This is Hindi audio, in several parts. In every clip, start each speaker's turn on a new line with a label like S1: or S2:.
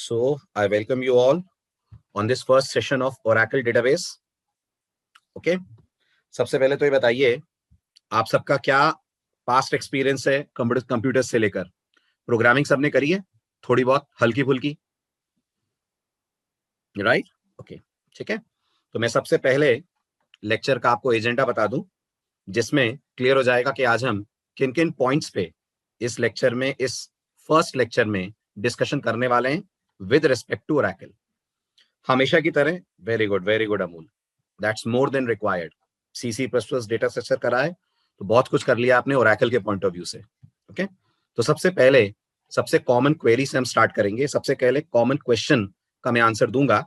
S1: So I welcome you all on this first session of Oracle database. Okay. सबसे पहले तो ये बताइए आप सबका क्या पास्ट एक्सपीरियंस है कंप्यूटर से लेकर। प्रोग्रामिंग सबने करी है थोड़ी बहुत हल्की फुल्की, राइट? ओके, ठीक है। तो मैं सबसे पहले लेक्चर का आपको एजेंडा बता दूं जिसमें क्लियर हो जाएगा कि आज हम किन किन पॉइंट्स पे इस लेक्चर में, इस फर्स्ट लेक्चर में डिस्कशन करने वाले हैं विद रिस्पेक्ट टू ओरेकल। हमेशा की तरह very good Amul, that's more than required. CC plus plus data structure करा है तो बहुत कुछ कर लिया आपने ओरेकल के पॉइंट ऑफ व्यू से। ओके, तो सबसे पहले सबसे कॉमन क्वेरी से हम स्टार्ट करेंगे। सबसे पहले कॉमन क्वेश्चन का मैं आंसर दूंगा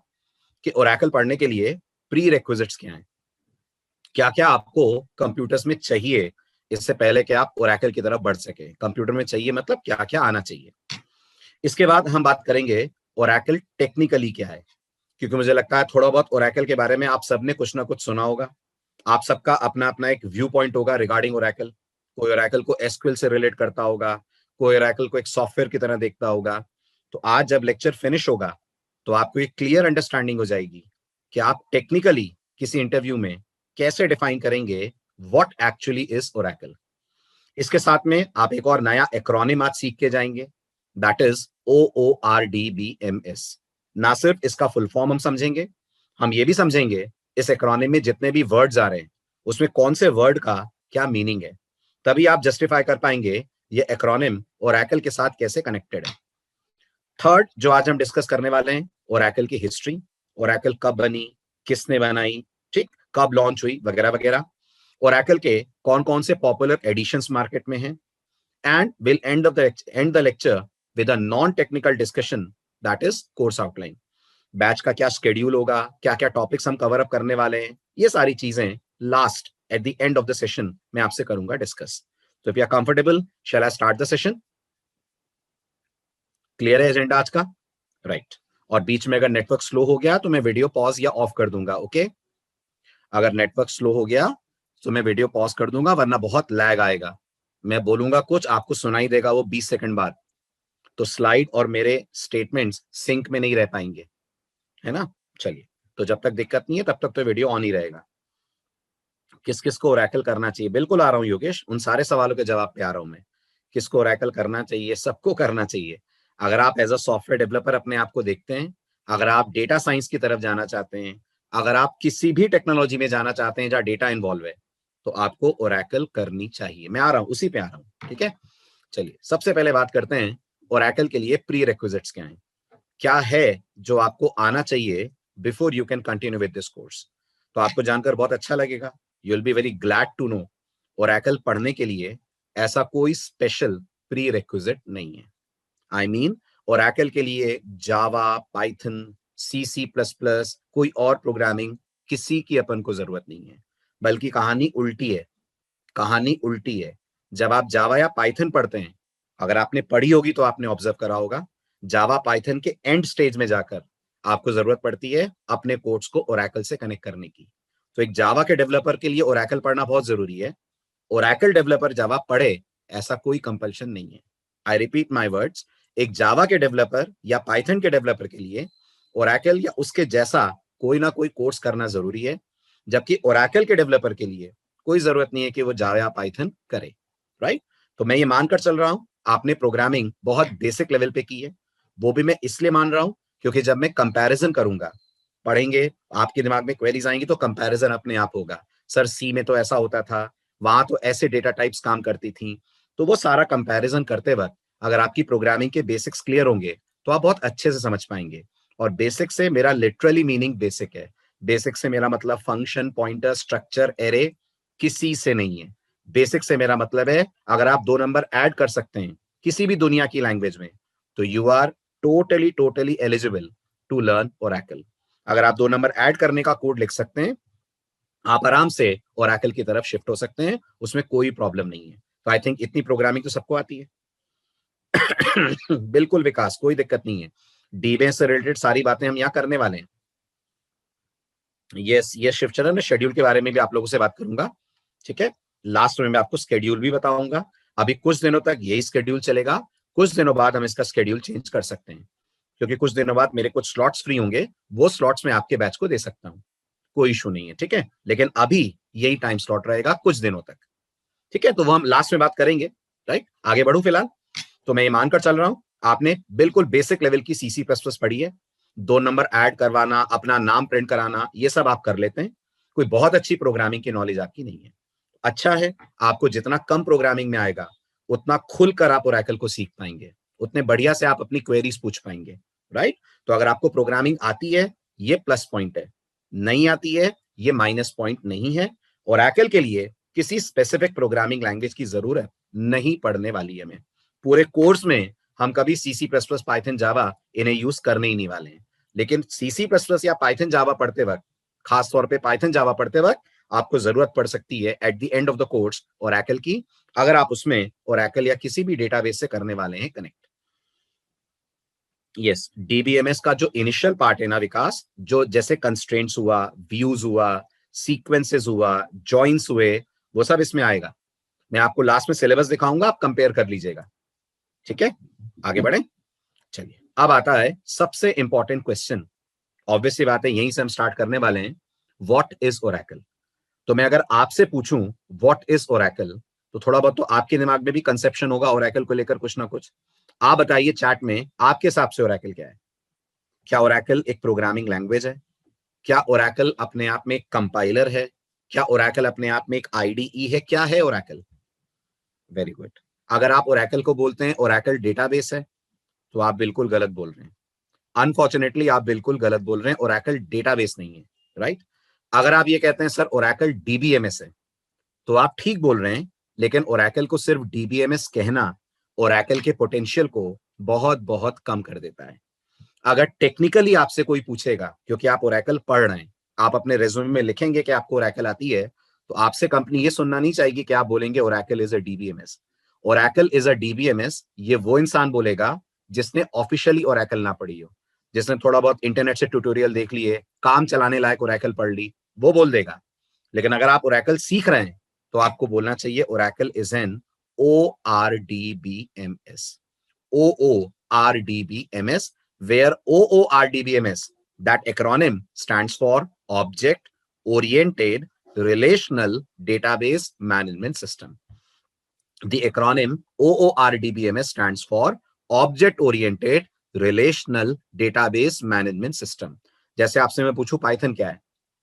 S1: कि ओरेकल पढ़ने के लिए प्री रिक्विजिट्स क्या हैं, क्या क्या आपको कंप्यूटर्स में चाहिए इससे पहले कि आप ओरेकल की तरफ बढ़ सके। कंप्यूटर में चाहिए मतलब क्या क्या आना चाहिए। इसके बाद हम बात करेंगे ओरेकल टेक्निकली क्या है, क्योंकि मुझे लगता है थोड़ा बहुत ओरेकल के बारे में आप सबने कुछ ना कुछ सुना होगा। आप सबका अपना अपना एक व्यू पॉइंट होगा रिगार्डिंग ओरेकल। कोई ओरेकल को एसक्यूएल से रिलेट करता होगा, कोई ओरेकल को एक सॉफ्टवेयर की तरह देखता होगा। तो आज जब लेक्चर फिनिश होगा तो आपको एक क्लियर अंडरस्टैंडिंग हो जाएगी कि आप टेक्निकली किसी इंटरव्यू में कैसे डिफाइन करेंगे व्हाट एक्चुअली इज ओरेकल। इसके साथ में आप एक और नया एक्रोनिम आज सीख के जाएंगे, दैट इज OORDBMS। ना सिर्फ इसका फुल फॉर्म हम समझेंगे, हम ये भी समझेंगे इस एक्रोनिम में जितने भी वर्ड्स आ रहे हैं उसमें कौन से वर्ड का क्या मीनिंग है। तभी आप जस्टिफाई कर पाएंगे ये एक्रोनिम ओरेकल के साथ कैसे कनेक्टेड है। थर्ड जो आज हम डिस्कस करने वाले हैं, ओरेकल की हिस्ट्री, ओरेकल कब बनी, किसने बनाई, ठीक, कब लॉन्च हुई, वगैरह वगैरह। ओरेकल के कौन कौन से पॉपुलर एडिशंस मार्केट में हैं, and will and the lecture with a non technical discussion, that is course outline. Batch का क्या शेड्यूल होगा, क्या क्या टॉपिक्स हम कवर अप करने वाले हैं, ये सारी चीजें last at the end of the session मैं आपसे करूंगा डिस्कस। तो if you are comfortable, shall I start the session? Clear है एजेंडा आज का? राइट। और बीच में अगर नेटवर्क स्लो हो गया तो मैं वीडियो पॉज या ऑफ कर दूंगा। ओके, अगर नेटवर्क स्लो हो गया तो मैं वीडियो पॉज कर दूंगा, वरना बहुत लैग आएगा। मैं बोलूंगा कुछ, आपको सुनाई देगा वो 20 सेकंड बाद, तो स्लाइड और मेरे स्टेटमेंट्स सिंक में नहीं रह पाएंगे, है ना? चलिए, तो जब तक दिक्कत नहीं है तब तक तो वीडियो ऑन ही रहेगा। किस किस को ओरेकल करना चाहिए? बिल्कुल आ रहा हूं योगेश, उन सारे सवालों के जवाब पे आ रहा हूं मैं। किसको ओरेकल करना चाहिए? सबको करना चाहिए। अगर आप एज अ सॉफ्टवेयर डेवलपर अपने आप को देखते हैं, अगर आप डेटा साइंस की तरफ जाना चाहते हैं, अगर आप किसी भी टेक्नोलॉजी में जाना चाहते हैं जहां डेटा इन्वॉल्व है, तो आपको ओरेकल करनी चाहिए। मैं आ रहा हूं, उसी पे आ रहा हूं, ठीक है। चलिए, सबसे पहले बात करते हैं ओरेकल के लिए प्री रिक्विजिट्स क्या है, क्या है जो आपको आना चाहिए before you can continue with this course. तो आपको जानकर बहुत अच्छा लगेगा, you will be very glad to know, Oracle पढ़ने के लिए ऐसा कोई स्पेशल प्री रिक्विजिट नहीं है। आई मीन ओरेकल के लिए जावा, पाइथन, C++, कोई और प्रोग्रामिंग किसी की अपन को जरूरत नहीं है। बल्कि कहानी उल्टी है, कहानी उल्टी है। जब आप जावा या पाइथन पढ़ते हैं, अगर आपने पढ़ी होगी तो आपने ऑब्जर्व करा होगा, जावा पाइथन के एंड स्टेज में जाकर आपको जरूरत पड़ती है अपने कोड्स को ओरेकल से कनेक्ट करने की। तो एक जावा के डेवलपर के लिए ओरेकल पढ़ना बहुत जरूरी है। ओरेकल डेवलपर जावा पढ़े ऐसा कोई कंपल्शन नहीं है। आई रिपीट माई वर्ड्स, एक जावा के डेवलपर या पाइथन के डेवलपर के लिए ओरेकल या उसके जैसा कोई ना कोई कोर्स करना जरूरी है, जबकि ओरेकल के डेवलपर के लिए कोई जरूरत नहीं है कि वो जावा या पाइथन करे, राइट? तो मैं ये मानकर चल रहा हूं आपने प्रोग्रामिंग बहुत बेसिक लेवल पे की है। वो भी मैं इसलिए मान रहा हूं क्योंकि जब मैं कंपैरिजन करूंगा, पढ़ेंगे, आपके दिमाग में क्वेरीज आएंगी तो कंपैरिजन अपने आप होगा। सर सी में तो ऐसा होता था, वहां तो ऐसे डेटा टाइप्स काम करती थी। तो वो सारा कंपैरिजन करते वक्त अगर आपकी प्रोग्रामिंग के बेसिक्स क्लियर होंगे तो आप बहुत अच्छे से समझ पाएंगे। और बेसिक से मेरा लिटरली मीनिंग बेसिक है। बेसिक से मेरा मतलब फंक्शन, पॉइंटर, स्ट्रक्चर, एरे, किसी से नहीं है। बेसिक से मेरा मतलब है अगर आप 2 नंबर ऐड कर सकते हैं किसी भी दुनिया की लैंग्वेज में तो you are totally eligible to learn Oracle. अगर आप 2 नंबर ऐड करने का कोड लिख सकते हैं, आप आराम से ओरेकल की तरफ शिफ्ट हो सकते हैं, उसमें कोई प्रॉब्लम नहीं है। तो आई थिंक इतनी प्रोग्रामिंग तो सबको आती है। बिल्कुल विकास, कोई दिक्कत नहीं है। डीबीएमएस से रिलेटेड सारी बातें हम यहाँ करने वाले हैं। ये शिवचरण शेड्यूल के बारे में भी आप लोगों से बात करूंगा, ठीक है। लास्ट में मैं आपको स्केड्यूल भी बताऊंगा। अभी कुछ दिनों तक यही स्केड्यूल चलेगा, कुछ दिनों बाद हम इसका स्केड्यूल चेंज कर सकते हैं। क्योंकि कुछ दिनों बाद मेरे कुछ स्लॉट्स फ्री होंगे, वो स्लॉट्स में आपके बैच को दे सकता हूं, कोई इशू नहीं है, ठीक है। लेकिन अभी यही टाइम स्लॉट रहेगा कुछ दिनों तक, ठीक है। तो वो हम लास्ट में बात करेंगे, राइट। आगे बढ़ू फिलहाल। तो मैं ये मानकर चल रहा हूं आपने बिल्कुल बेसिक लेवल की सीसी प्लस प्लस पढ़ी है, 2 नंबर ऐड करवाना, अपना नाम प्रिंट कराना, ये सब आप कर लेते हैं। कोई बहुत अच्छी प्रोग्रामिंग की नॉलेज आपकी नहीं है। अच्छा है, आपको जितना कम प्रोग्रामिंग में आएगा उतना खुलकर आप ओरेकल को सीख पाएंगे, उतने बढ़िया से आप अपनी क्वेरीज पूछ पाएंगे, राइट। तो अगर आपको प्रोग्रामिंग आती है, ये प्लस पॉइंट है, नहीं आती है, ये माइनस पॉइंट नहीं है। ओरेकल के लिए किसी स्पेसिफिक प्रोग्रामिंग लैंग्वेज की जरूरत नहीं पड़ने वाली है। हमें पूरे कोर्स में हम कभी सीसी प्लस प्लस, पाइथन, जावा इन्हें यूज करने ही नहीं वाले हैं। लेकिन सीसी प्लस प्लस या पाइथन जावा पढ़ते वक्त, खासतौर पे पाइथन जावा पढ़ते वक्त, आपको जरूरत पड़ सकती है eight the end of the course Oracle की, अगर आप उसमें ओरेकल या किसी भी डेटाबेस से करने वाले हैं कनेक्ट। यस, डीबीएमएस का जो इनिशियल पार्ट है ना विकास, जो जैसे कंस्ट्रेंट्स हुआ, व्यूज हुआ, सीक्वेंसेस हुआ, जॉइंस हुए, वो सब इसमें आएगा। मैं आपको लास्ट में सिलेबस दिखाऊंगा, आप कंपेयर कर लीजिएगा, ठीक है। आगे बढ़े। चलिए, अब आता है सबसे इंपॉर्टेंट क्वेश्चन। ऑब्वियसली बात है, यहीं से हम स्टार्ट करने वाले हैं। What is Oracle? तो मैं अगर आपसे पूछूं व्हाट इज ओरेकल, तो थोड़ा बहुत तो आपके दिमाग में भी कंसेप्शन होगा ओरेकल को लेकर कुछ ना कुछ। आप बताइए चैट में, आपके हिसाब से ओरेकल क्या है? क्या ओरेकल एक प्रोग्रामिंग लैंग्वेज है? क्या ओरेकल अपने आप में एक कंपाइलर है? क्या ओरेकल अपने आप में एक आईडीई है? क्या है ओरेकल? Very good. अगर आप ओरेकल को बोलते हैं ओरेकल डेटाबेस है, तो आप बिल्कुल गलत बोल रहे हैं। अनफॉर्चुनेटली आप बिल्कुल गलत बोल रहे हैं, ओरेकल डेटाबेस नहीं है, राइट। अगर आप ये कहते हैं सर ओरेकल डीबीएमएस है, तो आप ठीक बोल रहे हैं। लेकिन ओरेकल को सिर्फ डीबीएमएस कहना ओरेकल के पोटेंशियल को बहुत बहुत कम कर देता है। अगर टेक्निकली आपसे कोई पूछेगा, क्योंकि आप ओरेकल पढ़ रहे हैं, आप अपने रेज्यूमे में लिखेंगे कि आपको ओरेकल आती है, तो आपसे कंपनी ये सुनना नहीं चाहेगी कि आप बोलेंगे Oracle is a DBMS. Oracle is a DBMS ये वो इंसान बोलेगा जिसने ऑफिशियली ओरेकल ना पढ़ी हो, जिसने थोड़ा बहुत इंटरनेट से ट्यूटोरियल देख लिए, काम चलाने लायक ओरेकल पढ़ ली, वो बोल देगा। लेकिन अगर आप ओरेकल सीख रहे हैं, तो आपको बोलना चाहिए Oracle is N ORDBMS, OORDBMS, where OORDBMS, that acronym stands for Object Oriented Relational Database Management System. The acronym OORDBMS stands for Object Oriented Relational Database Management System. जैसे आपसे मैं पूछूं पाइथन क्या है,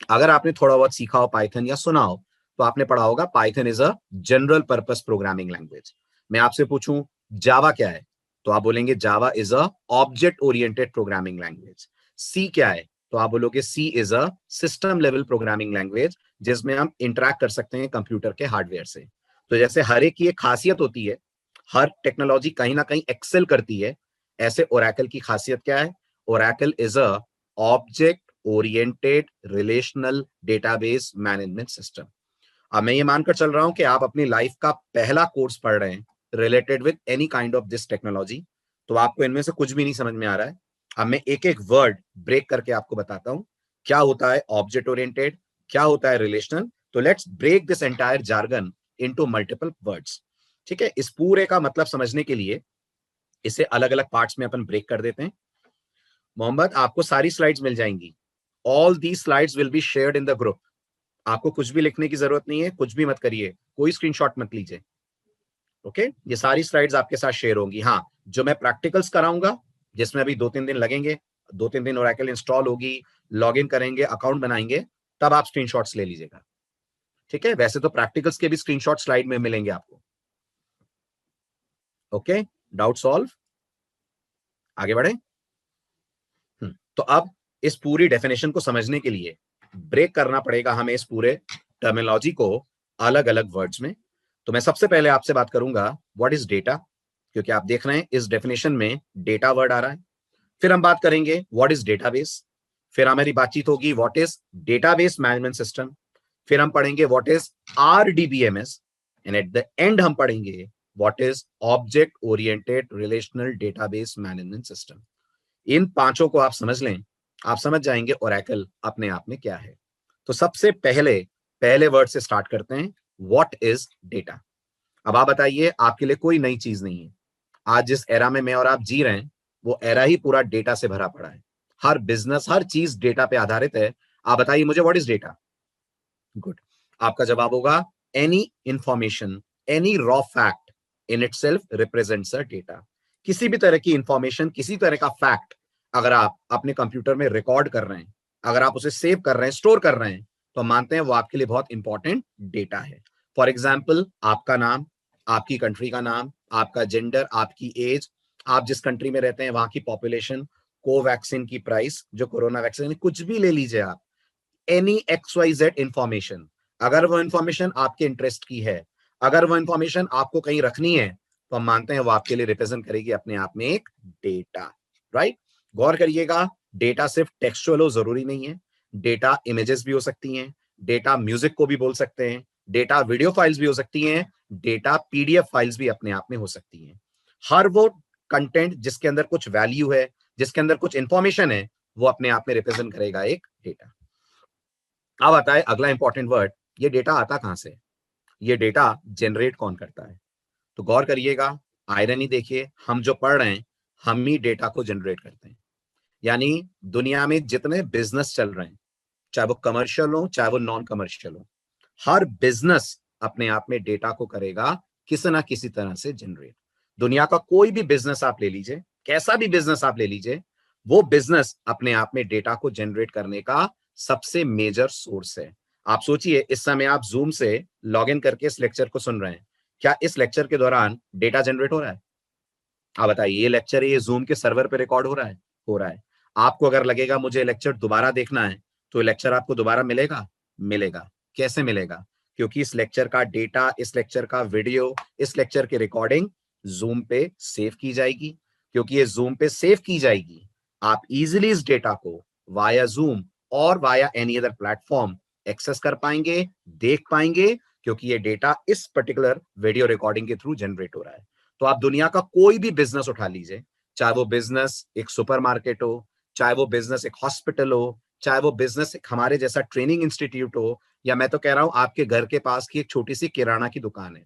S1: अगर आपने थोड़ा बहुत सीखा हो पाइथन या सुना हो, तो आपने पढ़ा होगा Python is a general purpose programming language. मैं आपसे पूछूं जावा क्या है, तो आप बोलेंगे Java is a object oriented programming language. C क्या है, तो आप बोलोगे C is a system level programming language, जिसमें हम इंटरेक्ट कर सकते हैं कंप्यूटर के हार्डवेयर से। तो जैसे हर एक की एक खासियत होती है, हर टेक्नोलॉजी कहीं ना कहीं एक्सेल करती है, ऐसे ओरेकल की खासियत क्या है? Oracle is a object oriented relational database management system. अब मैं ये मानकर चल रहा हूं कि आप अपनी लाइफ का पहला कोर्स पढ़ रहे हैं related with any kind of this technology, तो आपको इनमें से कुछ भी नहीं समझ में आ रहा है। अब मैं एक एक वर्ड ब्रेक करके आपको बताता हूं, क्या होता है ऑब्जेक्ट ओरिएंटेड, क्या होता है रिलेशनल। तो let's break this entire jargon into multiple words, ठीक है। इस पूरे का मतलब समझने के लिए इसे अलग अलग पार्ट्स में अपन ब्रेक कर देते हैं। मोहम्मद, आपको सारी स्लाइड्स मिल जाएंगी, all the slides will be shared in the group. आपको कुछ भी लिखने की जरूरत नहीं है, कुछ भी मत करिए, कोई स्क्रीनशॉट मत लीजिए, ओके। ये सारी स्लाइड्स आपके साथ शेयर होंगी। हाँ, जो मैं प्रैक्टिकल्स कराऊंगा, जिसमें अभी 2-3 दिन लगेंगे, 2-3 दिन ओरेकल इंस्टॉल होगी, लॉग इन करेंगे, अकाउंट बनाएंगे, तब आप स्क्रीनशॉट्स ले लीजिएगा, ठीक है। वैसे तो प्रैक्टिकल्स के भी स्क्रीनशॉट स्लाइड में मिलेंगे आपको, ओके। डाउट सॉल्व, आगे बढ़े। तो अब इस पूरी डेफिनेशन को समझने के लिए ब्रेक करना पड़ेगा हमें इस पूरे टर्मिनोलॉजी को अलग अलग वर्ड्स में। तो मैं सबसे पहले आपसे बात करूंगा व्हाट इज डेटा, क्योंकि आप देख रहे हैं इस डेफिनेशन में डेटा वर्ड आ रहा है। फिर हम बात करेंगे व्हाट इज डेटाबेस, फिर हमारी बातचीत होगी what is database management system, फिर हम पढ़ेंगे what is RDBMS, and at the end हम पढ़ेंगे what is object oriented relational database management system. इन पांचों को आप समझ लें, आप समझ जाएंगे ओरेकल अपने आप में क्या है। तो सबसे पहले पहले वर्ड से स्टार्ट करते हैं, व्हाट इज डेटा। अब आप बताइए, आपके लिए कोई नई चीज नहीं है। आज जिस एरा में मैं और आप जी रहे हैं, वो एरा ही पूरा डेटा से भरा पड़ा है। हर बिजनेस, हर चीज डेटा पे आधारित है। आप बताइए मुझे, व्हाट इज डेटा? गुड। आपका जवाब होगा any information, any raw fact in itself represents a data. किसी भी तरह की इंफॉर्मेशन, किसी तरह का फैक्ट अगर आप अपने कंप्यूटर में रिकॉर्ड कर रहे हैं, अगर आप उसे सेव कर रहे हैं, स्टोर कर रहे हैं, तो हम मानते हैं वो आपके लिए बहुत इंपॉर्टेंट डेटा है। फॉर एग्जाम्पल, आपका नाम, आपकी कंट्री का नाम, आपका जेंडर, आपकी एज, आप जिस कंट्री में रहते हैं वहां की पॉपुलेशन, कोवैक्सीन की प्राइस, जो कोरोना वैक्सीन, कुछ भी ले लीजिए आप, एनी XYZ इंफॉर्मेशन, अगर वो इंफॉर्मेशन आपके इंटरेस्ट की है, अगर वो इंफॉर्मेशन आपको कहीं रखनी है, तो हम मानते हैं वो आपके लिए रिप्रेजेंट करेगी अपने आप में एक डेटा, राइट? गौर करिएगा, डेटा सिर्फ टेक्सचुअल हो जरूरी नहीं है, डेटा इमेजेस भी हो सकती हैं, डेटा म्यूजिक को भी बोल सकते हैं, डेटा वीडियो फाइल्स भी हो सकती हैं, डेटा PDF फाइल्स भी अपने आप में हो सकती हैं। हर वो कंटेंट जिसके अंदर कुछ वैल्यू है, जिसके अंदर कुछ इंफॉर्मेशन है, वो अपने आप में रिप्रेजेंट करेगा एक डेटा। अब आता है अगला इंपॉर्टेंट वर्ड, ये डेटा आता कहां से? ये डेटा जनरेट कौन करता है? तो गौर करिएगा, आयरनी देखिए, हम जो पढ़ रहे हैं हम ही डेटा को जनरेट करते हैं। यानी दुनिया में जितने बिजनेस चल रहे हैं, चाहे वो कमर्शियल हो चाहे वो नॉन कमर्शियल हो, हर बिजनेस अपने आप में डेटा को करेगा किसी ना किसी तरह से जनरेट। दुनिया का कोई भी बिजनेस आप ले लीजिए, कैसा भी बिजनेस आप ले लीजिए, वो बिजनेस अपने आप में डेटा को जनरेट करने का सबसे मेजर सोर्स है। आप सोचिए, इस समय आप जूम से लॉग इन करके इस लेक्चर को सुन रहे हैं, क्या इस लेक्चर के दौरान डेटा जनरेट हो रहा है? आप बताइए, ये लेक्चर ये जूम के सर्वर पे रिकॉर्ड हो रहा है? हो रहा है। आपको अगर लगेगा मुझे लेक्चर दोबारा देखना है, तो लेक्चर आपको दोबारा मिलेगा? मिलेगा। कैसे मिलेगा? क्योंकि इस लेक्चर का डेटा, इस लेक्चर का वीडियो, इस लेक्चर की रिकॉर्डिंग जूम पे सेव की जाएगी। क्योंकि ये जूम पे सेव की जाएगी, आप इजिली इस डेटा को वाया जूम और via any other platform access कर पाएंगे, देख पाएंगे, क्योंकि ये डेटा इस पर्टिकुलर वीडियो रिकॉर्डिंग के थ्रू जनरेट हो रहा है। तो आप दुनिया का कोई भी बिजनेस उठा लीजिए, चाहे वो बिजनेस एक सुपरमार्केट हो, चाहे वो बिजनेस एक हॉस्पिटल हो, चाहे वो बिजनेस एक हमारे जैसा ट्रेनिंग इंस्टीट्यूट हो, या मैं तो कह रहा हूं आपके घर के पास की एक छोटी सी किराना की दुकान है,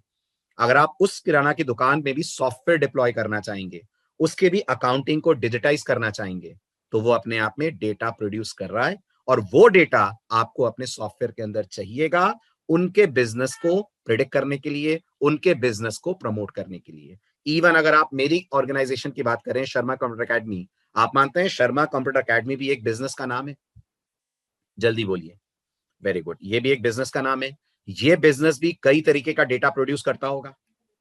S1: अगर आप उस किराना की दुकान में भी सॉफ्टवेयर डिप्लॉय करना चाहेंगे, उसके भी अकाउंटिंग को डिजिटाइज करना चाहेंगे, तो वो अपने आप में डेटा प्रोड्यूस कर रहा है, और वो डेटा आपको अपने सॉफ्टवेयर के अंदर चाहिएगा उनके बिजनेस को प्रिडिक्ट करने के लिए, उनके बिजनेस को प्रमोट करने के लिए। इवन अगर आप मेरी ऑर्गेनाइजेशन की बात करें, शर्मा कंप्यूटर एकेडमी, आप मानते हैं शर्मा कंप्यूटर एकेडमी भी एक बिजनेस का नाम है? जल्दी बोलिए। वेरी गुड, ये भी एक बिजनेस का नाम है। ये बिजनेस भी कई तरीके का डेटा प्रोड्यूस करता होगा।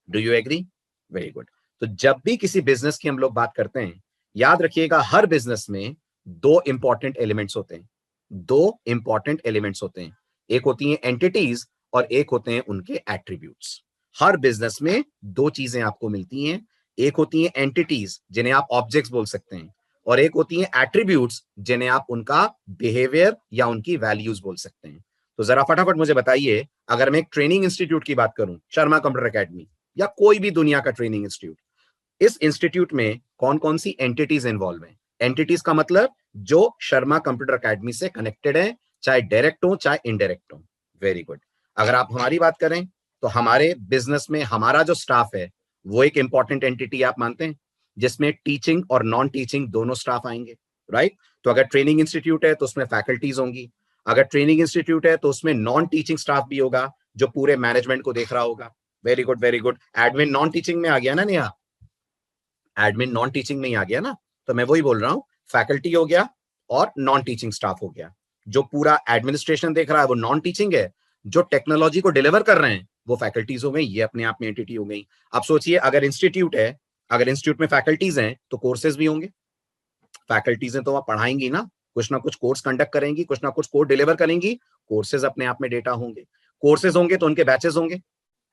S1: Do you agree? Very good. तो जब भी किसी बिजनेस की हम लोग बात करते हैं, याद रखिएगा हर बिजनेस में दो इंपॉर्टेंट एलिमेंट्स होते हैं। दो इंपॉर्टेंट एलिमेंट्स होते हैं, एक होती हैं एंटिटीज और एक होते हैं उनके एट्रीब्यूट्स। हर बिजनेस में दो चीजें आपको मिलती हैं, एक होती हैं एंटिटीज जिन्हें आप ऑब्जेक्ट्स बोल सकते हैं, और एक होती हैं एट्रीब्यूट्स जिन्हें आप उनका बिहेवियर या उनकी वैल्यूज बोल सकते हैं। तो जरा फटाफट मुझे बताइए, अगर मैं एक ट्रेनिंग इंस्टीट्यूट की बात करूं, शर्मा कंप्यूटर एकेडमी या कोई भी दुनिया का ट्रेनिंग इंस्टीट्यूट, इस इंस्टीट्यूट में कौन कौन सी एंटिटीज इन्वॉल्व हैं? एंटिटीज का मतलब जो शर्मा कंप्यूटर एकेडमी से कनेक्टेड है, चाहे डायरेक्ट हो चाहे इनडायरेक्ट हो। Very good. अगर आप हमारी बात करें, तो हमारे बिजनेस में हमारा जो स्टाफ है वो एक इंपॉर्टेंट एंटिटी आप मानते हैं, जिसमें टीचिंग और नॉन टीचिंग दोनों स्टाफ आएंगे, राइट? तो अगर ट्रेनिंग इंस्टीट्यूट है तो उसमें फैकल्टीज होंगी, अगर ट्रेनिंग इंस्टीट्यूट है तो उसमें नॉन टीचिंग स्टाफ भी होगा जो पूरे मैनेजमेंट को देख रहा होगा। Very good, very good. Admin non teaching में आ गया ना नेहा? एडमिन नॉन टीचिंग में ही आ गया ना? तो मैं वही बोल रहा हूं, फैकल्टी हो गया और नॉन टीचिंग स्टाफ हो गया। जो पूरा एडमिनिस्ट्रेशन देख रहा है वो नॉन टीचिंग है, जो टेक्नोलॉजी को डिलीवर कर रहे हैं वो फैकल्टीज हो गई, ये अपने आप में एंटिटी हो गई। अब सोचिए, अगर इंस्टीट्यूट है, अगर इंस्टीट्यूट में फैकल्टीज हैं तो कोर्सेज भी होंगे। फैकल्टीज हैं तो वह पढ़ाएंगी ना कुछ कोर्स कंडक्ट करेंगी, कुछ ना कुछ कोर्स डिलीवर करेंगी, कोर्सेज अपने आप में डेटा होंगे। कोर्सेज होंगे तो उनके बैचेस होंगे,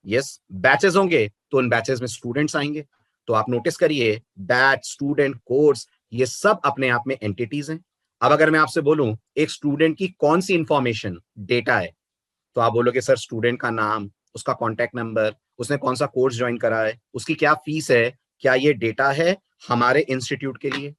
S1: यस, बैचेस होंगे तो उन बैचेस में स्टूडेंट्स आएंगे। तो आप नोटिस करिए, बैच, स्टूडेंट, कोर्स, ये सब अपने आप में एंटिटीज हैं। अब अगर मैं आपसे बोलूं एक स्टूडेंट की कौन सी इंफॉर्मेशन डेटा है, तो आप बोलोगे सर स्टूडेंट का नाम, उसका कॉन्टैक्ट नंबर, उसने कौन सा कोर्स ज्वाइन करा है, उसकी क्या फीस है, क्या ये डेटा है हमारे इंस्टीट्यूट के लिए?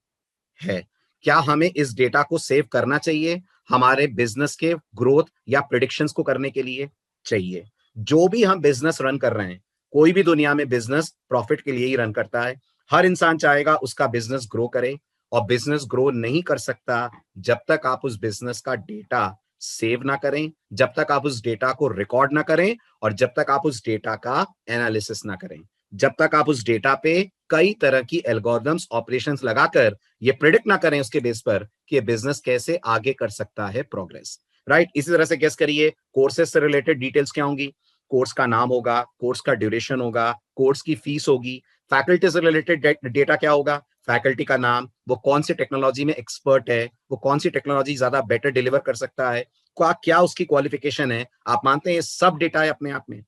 S1: है। क्या हमें इस डेटा को सेव करना चाहिए हमारे बिजनेस के ग्रोथ या प्रिडिक्शंस को करने के लिए? चाहिए। जो भी हम बिजनेस रन कर रहे हैं, कोई भी दुनिया में बिजनेस प्रॉफिट के लिए ही रन करता है। हर इंसान चाहेगा उसका बिजनेस ग्रो करे, और बिजनेस ग्रो नहीं कर सकता जब तक आप उस बिजनेस का डेटा सेव ना करें, जब तक आप उस डेटा को रिकॉर्ड ना करें, और जब तक आप उस डेटा का एनालिसिस ना करें, जब तक आप उस डेटा पे कई तरह की एल्गोरिथम्स ऑपरेशंस लगाकर ये प्रिडिक्ट ना करें उसके बेस पर कि बिजनेस कैसे आगे कर सकता है प्रोग्रेस। राइट, इसी तरह से गेस करिए कोर्सेज से रिलेटेड डिटेल्स क्या होंगी। कोर्स का नाम होगा, कोर्स का ड्यूरेशन होगा, कोर्स की फीस होगी। फैकल्टी से रिलेटेड डेटा क्या होगा, फैकल्टी का नाम, वो कौन सी टेक्नोलॉजी में एक्सपर्ट है, वो कौन सी टेक्नोलॉजी ज्यादा बेटर डिलीवर कर सकता है, क्या उसकी क्वालिफिकेशन है। आप मानते हैं ये सब डेटा है अपने आप में?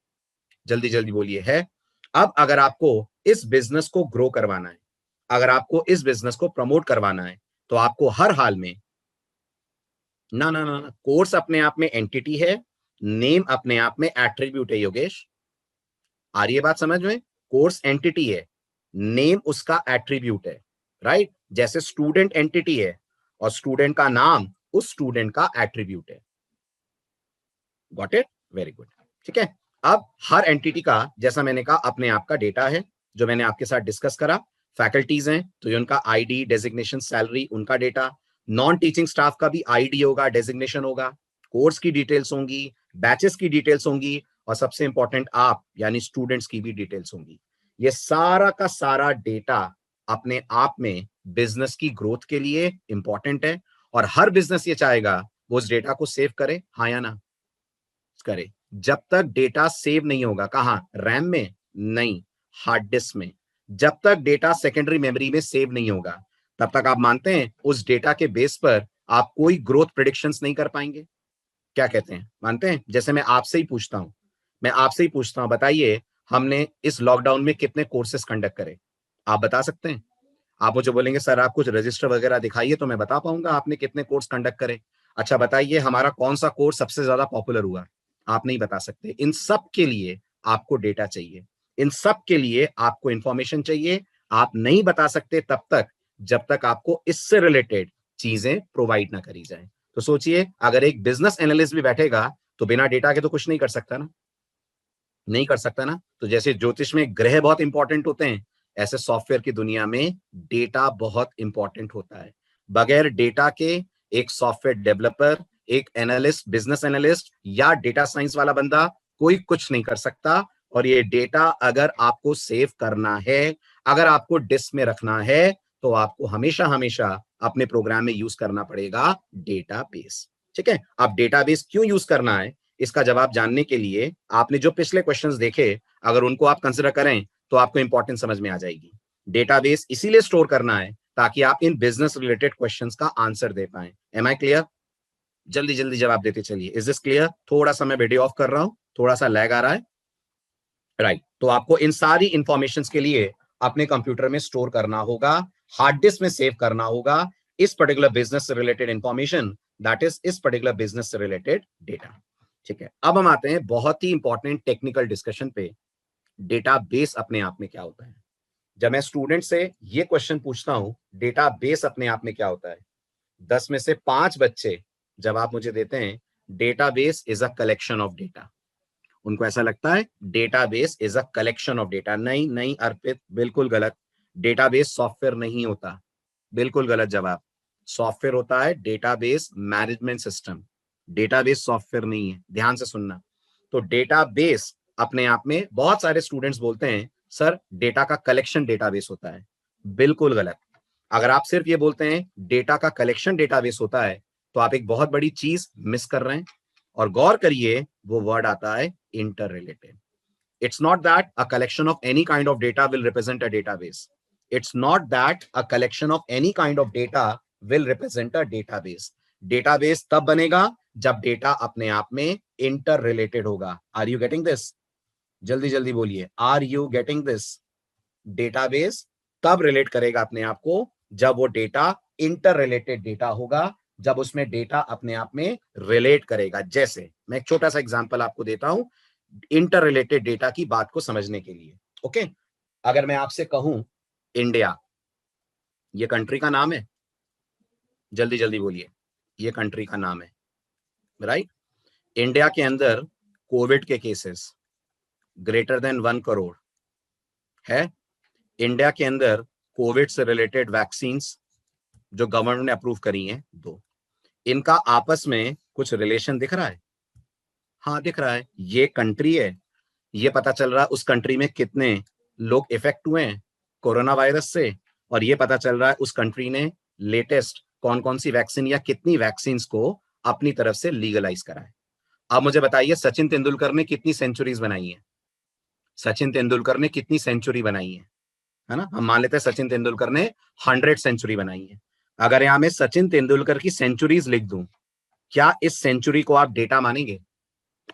S1: जल्दी जल्दी बोलिए है। अब अगर आपको इस बिजनेस को ग्रो करवाना है, अगर आपको इस बिजनेस को प्रमोट करवाना है, तो आपको हर हाल में ना ना ना, कोर्स अपने आप में एंटिटी है, नेम अपने आप में एट्रीब्यूट है। योगेश, आ रही है बात समझ में? कोर्स एंटिटी है, नेम उसका एट्रीब्यूट है। राइट, जैसे स्टूडेंट एंटिटी है और स्टूडेंट का नाम उस स्टूडेंट का एट्रीब्यूट है। Got it? Very good. ठीक है, अब हर एंटिटी का, जैसा मैंने कहा, अपने आप का डेटा है जो मैंने आपके साथ डिस्कस करा। फैकल्टीज हैं तो ये उनका आईडी, डेजिग्नेशन, सैलरी, उनका डेटा। नॉन टीचिंग स्टाफ का भी आईडी होगा, डेजिग्नेशन होगा, कोर्स की डिटेल्स होंगी, बैचेस की डिटेल्स होंगी, और सबसे इंपॉर्टेंट आप यानी स्टूडेंट्स की भी डिटेल्स होंगी। ये सारा का सारा डेटा अपने आप में बिजनेस की ग्रोथ के लिए इंपॉर्टेंट है, और हर बिजनेस ये चाहेगा वो उस डेटा को सेव करे, हाँ या ना करे। जब तक डेटा सेव नहीं होगा, कहां, रैम में नहीं, हार्ड डिस्क में, जब तक डेटा सेकेंडरी मेमोरी में सेव नहीं होगा, तब तक आप मानते हैं उस डेटा के बेस पर आप कोई ग्रोथ प्रिडिक्शंस नहीं कर पाएंगे। क्या कहते हैं, मानते हैं? जैसे मैं आपसे ही पूछता हूं, बताइए हमने इस लॉकडाउन में कितने कोर्सेज कंडक्ट करे? आप बता सकते हैं? आप मुझे बोलेंगे सर आप कुछ रजिस्टर वगैरह दिखाइए तो मैं बता पाऊंगा आपने कितने कोर्स कंडक्ट करे। अच्छा बताइए हमारा कौन सा कोर्स सबसे ज्यादा पॉपुलर हुआ? आप नहीं बता सकते। इन सब के लिए आपको डेटा चाहिए, इन सब के लिए आपको इंफॉर्मेशन चाहिए। आप नहीं बता सकते तब तक जब तक आपको इससे रिलेटेड चीजें प्रोवाइड ना करी जाए। तो सोचिए अगर एक बिजनेस एनालिस्ट भी बैठेगा तो बिना डेटा के तो कुछ नहीं कर सकता ना, नहीं कर सकता ना। तो जैसे ज्योतिष में ग्रह बहुत इंपॉर्टेंट होते हैं, ऐसे सॉफ्टवेयर की दुनिया में डेटा बहुत इंपॉर्टेंट होता है। बगैर डेटा के एक सॉफ्टवेयर डेवलपर, एक एनालिस्ट, बिजनेस एनालिस्ट या डेटा साइंस वाला बंदा कोई कुछ नहीं कर सकता। और ये डेटा अगर आपको सेव करना है, अगर आपको डिस्क में रखना है, तो आपको हमेशा हमेशा अपने प्रोग्राम में यूज करना पड़ेगा डेटाबेस। ठीक है, अब डेटाबेस क्यों यूज करना है, इसका जवाब जानने के लिए आपने जो पिछले क्वेश्चंस देखे, अगर उनको आप कंसिडर करें तो आपको इंपॉर्टेंस समझ में आ जाएगी। डेटाबेस इसीलिए स्टोर करना है ताकि आप इन बिजनेस रिलेटेड क्वेश्चंस का आंसर दे पाए। Am I clear? जल्दी जल्दी जवाब देते चलिए। Is this clear? थोड़ा सा मैं वीडियो ऑफ कर रहा हूं, थोड़ा सा लैग आ रहा है। राइट, तो आपको इन सारी इंफॉर्मेशन के लिए अपने कंप्यूटर में स्टोर करना होगा, हार्ड डिस्क में सेव करना होगा इस पर्टिकुलर बिजनेस से रिलेटेड इंफॉर्मेशन, दैट इज इस पर्टिकुलर बिजनेस से रिलेटेड डेटा। ठीक है, अब हम आते हैं बहुत ही इंपॉर्टेंट टेक्निकल डिस्कशन पे। डेटाबेस अपने आप में क्या होता है? जब मैं स्टूडेंट से ये क्वेश्चन पूछता हूं डेटाबेस अपने आप में क्या होता है, 10 में से 5 बच्चे जवाब मुझे देते हैं database is a collection of data. उनको ऐसा लगता है database is a collection of data. नहीं नहीं अर्पित, बिल्कुल गलत। डेटाबेस सॉफ्टवेयर नहीं होता, बिल्कुल गलत जवाब। सॉफ्टवेयर होता है database management system, database software नहीं है, ध्यान से सुनना। तो डेटाबेस अपने आप में, बहुत सारे स्टूडेंट्स बोलते हैं सर डेटा का कलेक्शन डेटाबेस होता है, बिल्कुल गलत। अगर आप सिर्फ ये बोलते हैं डेटा का कलेक्शन डेटाबेस होता है तो आप एक बहुत बड़ी चीज मिस कर रहे हैं। और गौर करिए वो वर्ड आता है inter related. It's not that a collection of any kind of data will represent a database. It's not that a collection of any kind of data will represent a database. Database तब बनेगा जब डेटा अपने आप में इंटर रिलेटेड होगा। Are you getting this? जल्दी जल्दी बोलिए, are you getting this? Database तब रिलेट करेगा अपने आप को जब वो डेटा इंटर रिलेटेड डेटा होगा, जब उसमें डेटा अपने आप में रिलेट करेगा। जैसे मैं एक छोटा सा एग्जांपल आपको देता हूं इंटर रिलेटेड डेटा की बात को समझने के लिए। ओके, अगर मैं आपसे कहूं इंडिया, ये कंट्री का नाम है, जल्दी जल्दी बोलिए, ये कंट्री का नाम है, राइट? इंडिया के अंदर कोविड के केसेस ग्रेटर देन 1 करोड़ है, इंडिया के अंदर कोविड से रिलेटेड वैक्सीन जो गवर्नमेंट ने अप्रूव करी हैं 2, इनका आपस में कुछ रिलेशन दिख रहा है? हाँ दिख रहा है। ये कंट्री है, ये पता चल रहा है उस कंट्री में कितने लोग इफेक्ट हुए हैं कोरोना वायरस से, और ये पता चल रहा है उस कंट्री ने लेटेस्ट कौन कौन सी वैक्सीन या कितनी वैक्सीन को अपनी तरफ से लीगलाइज करा है। अब मुझे बताइए, सचिन तेंदुलकर ने कितनी सेंचुरीज बनाई है? सचिन तेंदुलकर ने कितनी सेंचुरी बनाई है ना? हम मान लेते हैं सचिन तेंदुलकर ने 100 सेंचुरी बनाई है। अगर यहां मैं सचिन तेंदुलकर की सेंचुरीज लिख दूं, क्या इस सेंचुरी को आप डेटा मानेंगे?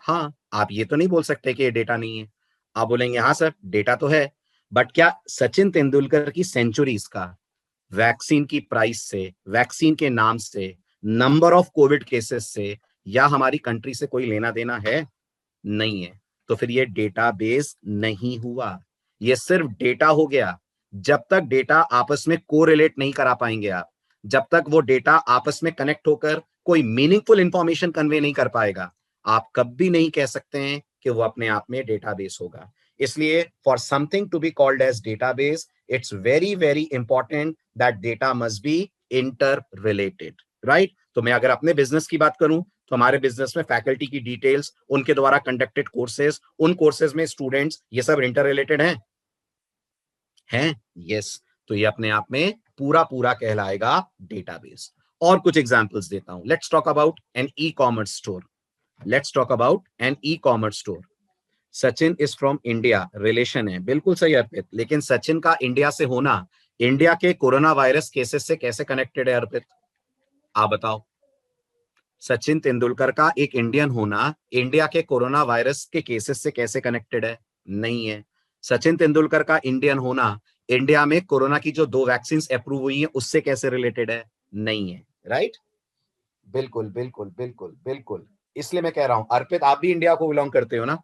S1: हाँ, आप ये तो नहीं बोल सकते कि ये डेटा नहीं है। आप बोलेंगे हाँ सर डेटा तो है, बट क्या सचिन तेंदुलकर की सेंचुरीज का वैक्सीन की प्राइस से, वैक्सीन के नाम से, नंबर ऑफ कोविड केसेस से या हमारी कंट्री से कोई लेना देना है? नहीं है। तो फिर ये डेटाबेस नहीं हुआ, ये सिर्फ डेटा हो गया। जब तक डेटा आपस में कोरिलेट नहीं करा पाएंगे आप, जब तक वो डेटा आपस में कनेक्ट होकर कोई मीनिंगफुल इंफॉर्मेशन कन्वे नहीं कर पाएगा, आप कभी नहीं कह सकते हैं कि वो अपने आप में डेटाबेस होगा। इसलिए for something to be called as database, it's very very important that data must be interrelated, right? तो मैं अगर अपने बिजनेस की बात करूं, तो हमारे बिजनेस में फैकल्टी की डिटेल्स, उनके द्वारा कंडक्टेड कोर्सेज, उन कोर्सेज में स्टूडेंट्स, ये सब इंटर रिलेटेड हैं? यस। तो ये अपने आप में पूरा पूरा कहलाएगा डेटाबेस। और कुछ एग्जांपल्स देता हूं। Let's talk about an e commerce store. Let's talk about an e commerce store. Sachin is from India, relation है, बिल्कुल सही अर्पित, लेकिन सचिन का इंडिया से होना इंडिया के कोरोना वायरस केसेस से कैसे कनेक्टेड है अर्पित? आप बताओ। सचिन तेंदुलकर का एक इंडियन होना इंडिया के कोरोना वायरस के केसेस से कैसे कनेक्टेड है? नहीं है। सचिन तेंदुलकर का इंडियन होना इंडिया में कोरोना की जो 2 वैक्सीन अप्रूव हुई हैं उससे कैसे रिलेटेड है? नहीं है। राइट? बिल्कुल बिल्कुल बिल्कुल बिल्कुल। इसलिए मैं कह रहा हूं अर्पित, आप भी इंडिया को बिलोंग करते हो ना?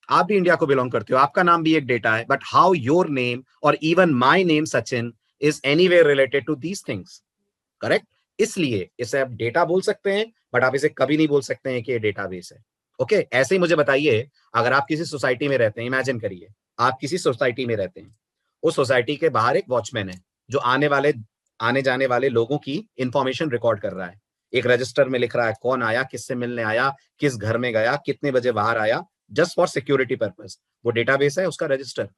S1: आप भी इंडिया को बिलोंग करते हो, आपका नाम भी एक डेटा है, बट हाउ योर नेम और even my name Sachin is anywhere related to these things, correct? इसलिए इसे आप डेटा बोल सकते हैं, बट आप इसे कभी नहीं बोल सकते हैं कि ये डेटाबेस है। ओके, ऐसे ही मुझे बताइए, अगर आप किसी सोसाइटी में रहते हैं, इमेजिन करिए आप किसी सोसाइटी में रहते हैं, उस सोसाइटी के बाहर एक वॉचमैन है जो आने जाने वाले लोगों की इंफॉर्मेशन रिकॉर्ड कर रहा है, एक रजिस्टर में लिख रहा है कौन आया, किससे मिलने आया, किस घर में गया, कितने बजे बाहर आया, जस्ट फॉर सिक्योरिटी पर्पस। वो डेटाबेस है, उसका रजिस्टर।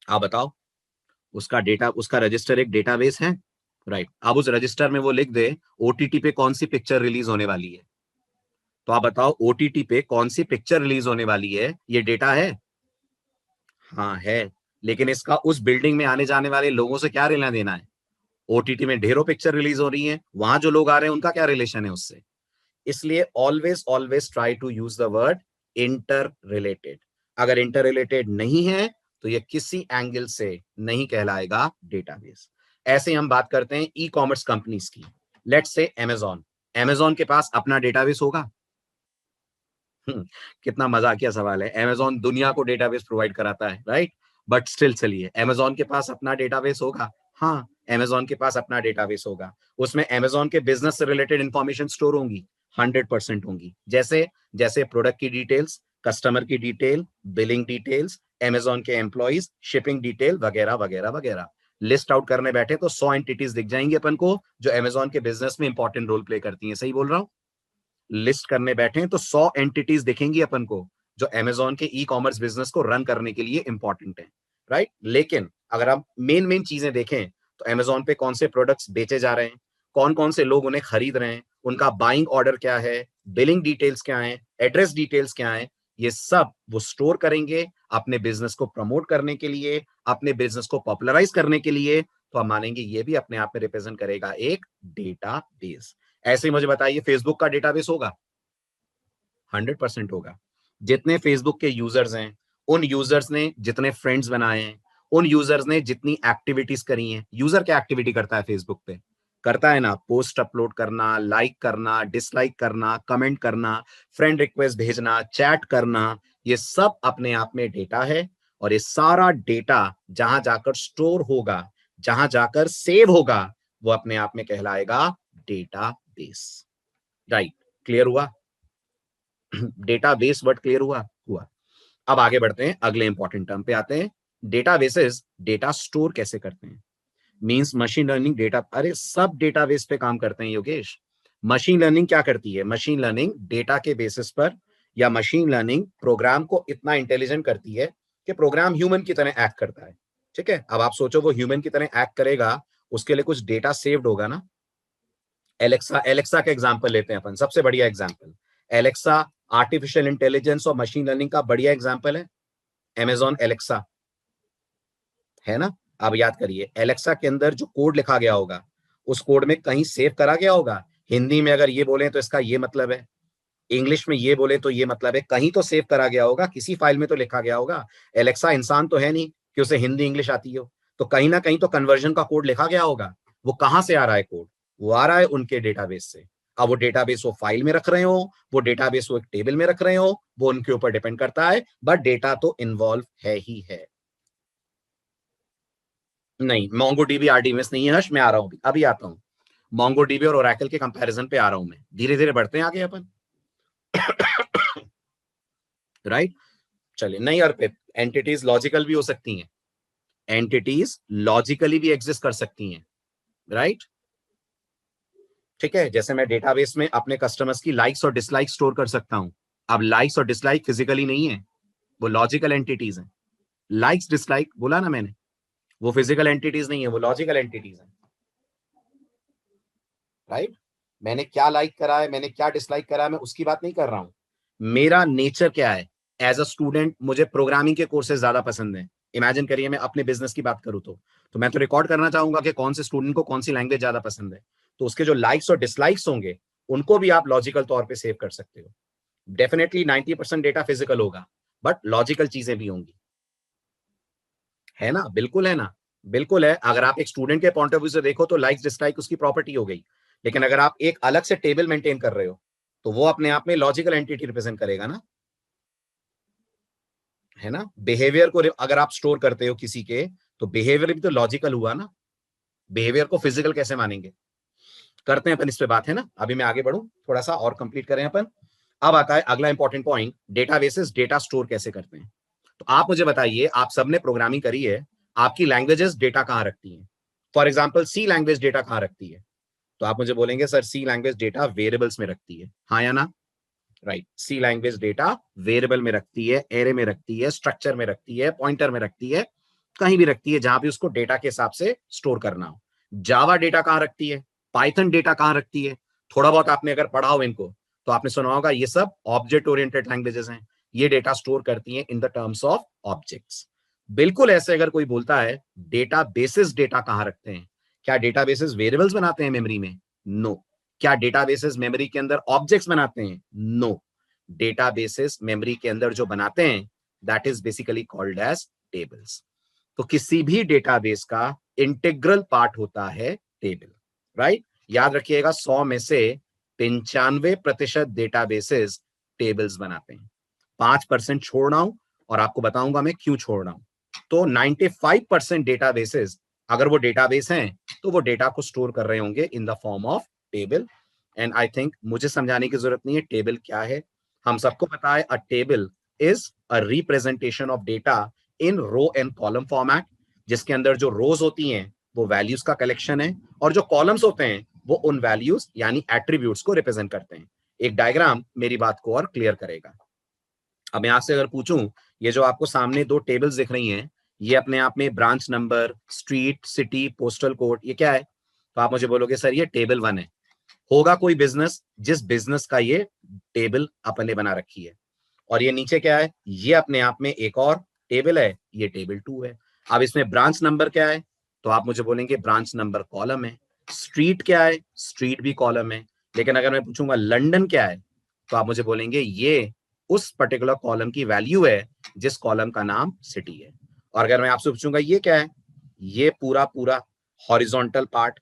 S1: आप बताओ, उसका डेटा, उसका रजिस्टर एक डेटाबेस है, राइट? अब उस रजिस्टर में वो लिख दे ओटीटी पे कौन सी पिक्चर रिलीज होने वाली है, तो आप बताओ ओटीटी पे कौन सी पिक्चर रिलीज होने वाली है, ये डेटा है? हाँ है। लेकिन इसका उस बिल्डिंग में आने जाने वाले लोगों से क्या लेना देना है? ओटीटी में ढेरों पिक्चर रिलीज हो रही हैं, वहां जो लोग आ रहे हैं उनका क्या रिलेशन है उससे? इसलिए always always try to use the word interrelated. अगर इंटर रिलेटेड नहीं है तो ये किसी एंगल से नहीं कहलाएगा डेटाबेस। ऐसे ही हम बात करते हैं ई कॉमर्स कंपनीज की। Let's say Amazon. अमेजॉन के पास अपना डेटाबेस होगा? कितना मजाकिया सवाल है। अमेजॉन दुनिया को डेटाबेस प्रोवाइड कराता है, राइट? बट स्टिल चलिए, अमेजॉन के पास अपना डेटाबेस होगा? हाँ, अमेजॉन के पास अपना डेटाबेस होगा। उसमें अमेजॉन के बिजनेस से रिलेटेड इंफॉर्मेशन स्टोर होंगी, 100% होंगी। जैसे जैसे प्रोडक्ट की डिटेल्स, कस्टमर की डिटेल, बिलिंग डिटेल्स, अमेजॉन के एम्प्लॉइज, शिपिंग डिटेल वगैरह वगैरह वगैरह। लिस्ट आउट करने बैठे तो 100 एंटिटीज दिख जाएंगी अपन को जो अमेजॉन के बिजनेस में इंपॉर्टेंट रोल प्ले करती हैं। सही बोल रहा हूं? लिस्ट करने बैठे तो 100 एंटिटीज दिखेंगी अपन को जो अमेजॉन के ई कॉमर्स बिजनेस को रन करने के लिए इंपॉर्टेंट है, राइट? लेकिन अगर आप मेन मेन चीजें देखें तो अमेजॉन पे कौन से प्रोडक्ट्स बेचे जा रहे हैं, कौन कौन से लोग उन्हें खरीद रहे हैं, उनका बाइंग ऑर्डर क्या है, बिलिंग डिटेल्स क्या है, एड्रेस डिटेल्स क्या है, ये सब वो स्टोर करेंगे अपने बिजनेस को प्रमोट करने के लिए, अपने बिजनेस को पॉपुलराइज करने के लिए। तो हम मानेंगे ये भी अपने आप में रिप्रेजेंट करेगा एक डेटा बेस। ऐसे ही मुझे बताइए, फेसबुक का डेटाबेस होगा? 100% होगा। जितने फेसबुक के यूजर्स हैं, उन यूजर्स ने जितने फ्रेंड्स बनाए हैं, उन यूजर्स ने जितनी एक्टिविटीज करी हैं। यूजर क्या एक्टिविटी करता है फेसबुक पे? करता है ना, पोस्ट अपलोड करना, लाइक करना, डिसलाइक करना, कमेंट करना, फ्रेंड रिक्वेस्ट भेजना, चैट करना। ये सब अपने आप में डेटा है, और ये सारा डेटा जहां जाकर स्टोर होगा, जहां जाकर सेव होगा, वो अपने आप में कहलाएगा डेटा बेस, राइट? क्लियर हुआ? डेटा बेस वर्ड क्लियर हुआ? हुआ। अब आगे बढ़ते हैं, अगले इंपॉर्टेंट टर्म पे आते हैं, डेटाबेसेस डेटा स्टोर कैसे करते हैं, मींस मशीन लर्निंग डेटा, अरे सब डेटाबेस पे काम करते हैं योगेश। मशीन लर्निंग क्या करती है, मशीन लर्निंग डेटा के बेसिस पर, या मशीन लर्निंग प्रोग्राम को इतना इंटेलिजेंट करती है कि प्रोग्राम ह्यूमन की तरह एक्ट करता है। ठीक है, अब आप सोचो वो ह्यूमन की तरह एक्ट करेगा, उसके लिए कुछ डेटा सेव्ड होगा ना। एलेक्सा, एलेक्सा का एग्जांपल लेते हैं अपन, सबसे बढ़िया एग्जांपल एलेक्सा, आर्टिफिशियल इंटेलिजेंस और मशीन लर्निंग का बढ़िया एग्जांपल है अमेजॉन एलेक्सा, है ना। आप याद करिए, एलेक्सा के अंदर जो कोड लिखा गया होगा, उस कोड में कहीं सेव करा गया होगा, हिंदी में अगर ये बोले तो इसका ये मतलब है, इंग्लिश में ये बोले तो ये मतलब है, कहीं तो सेव करा गया होगा, किसी फाइल में तो लिखा गया होगा। एलेक्सा इंसान तो है नहीं कि उसे हिंदी इंग्लिश आती हो, तो कहीं ना कहीं तो कन्वर्जन का कोड लिखा गया होगा। वो कहां से आ रहा है कोड, वो आ रहा है उनके डेटाबेस से। अब वो डेटाबेस वो फाइल में रख रहे हो, वो डेटाबेस वो एक टेबल में रख रहे हो, वो उनके ऊपर डिपेंड करता है, बट डेटा तो इन्वॉल्व है ही है। नहीं, मोंगोडीबी आरडीएमएस नहीं है हर्ष, मैं आ रहा हूं, अभी आता हूं। मोंगोडीबी और ओरेकल के कंपैरिजन पे आ रहा हूं मैं, धीरे धीरे बढ़ते हैं आगे अपन। राइट, चलिए। नहीं अर्पित, एंटिटीज लॉजिकल भी हो सकती हैं, एंटिटीज लॉजिकली भी एग्जिस्ट कर सकती हैं। राइट, ठीक है, जैसे मैं डेटाबेस में अपने कस्टमर्स की लाइक्स और डिसलाइक स्टोर कर सकता हूं। अब लाइक्स और डिसलाइक फिजिकली नहीं है, वो लॉजिकल एंटिटीज हैं। लाइक्स डिसलाइक बोला ना मैंने, वो फिजिकल एंटिटीज नहीं है, वो लॉजिकल एंटिटीज हैं। राइट, मैंने क्या लाइक करा है, मैंने क्या डिसलाइक करा है, मैं उसकी बात नहीं कर रहा हूं। मेरा नेचर क्या है, एज अ स्टूडेंट मुझे प्रोग्रामिंग के कोर्सेज ज्यादा पसंद है। इमेजिन करिए मैं अपने बिजनेस की बात करूं तो मैं तो रिकॉर्ड करना चाहूंगा कि कौन से स्टूडेंट को कौन सी लैंग्वेज ज्यादा पसंद है, तो उसके जो लाइक्स और डिसलाइक्स होंगे उनको भी आप लॉजिकल तौर पे सेव कर सकते हो। डेफिनेटली 90% डेटा फिजिकल होगा, बट लॉजिकल चीजें भी होंगी, है ना, बिल्कुल है ना, बिल्कुल है। अगर आप एक स्टूडेंट के पॉइंट ऑफ व्यू से देखो तो लाइक्स डिसलाइक उसकी प्रॉपर्टी हो गई, लेकिन अगर आप एक अलग से टेबल मेंटेन कर रहे हो तो वो अपने आप में लॉजिकल एंटिटी रिप्रेजेंट करेगा ना, है ना। बिहेवियर को अगर आप स्टोर करते हो किसी के, तो बिहेवियर भी तो लॉजिकल हुआ ना, बिहेवियर को फिजिकल कैसे मानेंगे। करते हैं अपन इस पे बात, है ना। अभी मैं आगे बढ़ूं, थोड़ा सा और कंप्लीट करें अपन। अब आता है अगला important point, databases data store कैसे करते हैं। तो आप मुझे बताइए, आप सबने प्रोग्रामिंग करी है, आपकी लैंग्वेजेस डेटा कहां रखती हैं। For example C language data कहां रखती है, तो आप मुझे बोलेंगे sir C language data variables में रखती है, हाँ या ना। Right, C language data variable में रखती है, एरे में रखती है, स्ट्रक्चर में रखती है, पॉइंटर में रखती है, कहीं भी रखती है जहां भी उसको डेटा के हिसाब से स्टोर करना हो। जावा डेटा कहां रखती है, पाइथन डेटा कहां रखती है, थोड़ा बहुत आपने अगर पढ़ा हो इनको तो आपने सुना होगा, ये सब ऑब्जेक्ट ओरिएंटेड लैंग्वेजेस हैं, ये डेटा स्टोर करती हैं in the terms of objects. बिल्कुल ऐसे अगर कोई बोलता है डेटा बेसिस डेटा कहां रखते हैं, क्या डेटा बेसिस वेरिएबल्स बनाते हैं मेमोरी में, नो। क्या डेटाबेसेस मेमोरी के अंदर ऑब्जेक्ट्स बनाते हैं, नो। डेटाबेसेस मेमोरी के अंदर जो बनाते हैं that is basically called as tables. तो किसी भी डेटाबेस का इंटीग्रल पार्ट होता है टेबल। राइट, याद रखिएगा 100 में से 95% डेटाबेसेस टेबल्स बनाते हैं, 5% छोड़ रहा हूं और आपको बताऊंगा मैं क्यों छोड़ रहा हूं। तो 95% डेटाबेसेस अगर वो डेटाबेस हैं तो वो डेटा को स्टोर कर रहे होंगे in the form of table. And I think मुझे समझाने की जरूरत नहीं है टेबल क्या है, हम सबको पता है a table is a representation of data in row and column format, जिसके अंदर जो रोज होती हैं वो वैल्यूज का कलेक्शन है, और जो कॉलम्स होते हैं वो उन वैल्यूज यानी एट्रीब्यूट्स को रिप्रेजेंट करते हैं। एक डायग्राम मेरी बात को और क्लियर करेगा। अब यहां से अगर पूछूं, ये जो आपको सामने दो टेबल्स दिख रही हैं, ये अपने आप में branch number, street, city, postal code, ये क्या है, तो आप मुझे बोलोगे सर ये टेबल 1 है। होगा कोई बिजनेस जिस बिजनेस का ये टेबल अपने बना रखी है, और ये नीचे क्या है, ये अपने आप में एक और टेबल है, ये टेबल 2 है। अब इसमें ब्रांच नंबर क्या है, तो आप मुझे बोलेंगे ब्रांच नंबर कॉलम है। स्ट्रीट क्या है, स्ट्रीट भी कॉलम है। लेकिन अगर मैं पूछूंगा लंदन क्या है, तो आप मुझे बोलेंगे ये उस पर्टिकुलर कॉलम की वैल्यू है जिस कॉलम का नाम सिटी है। और अगर मैं आपसे पूछूंगा ये क्या है, ये पूरा पूरा हॉरिजॉन्टल पार्ट,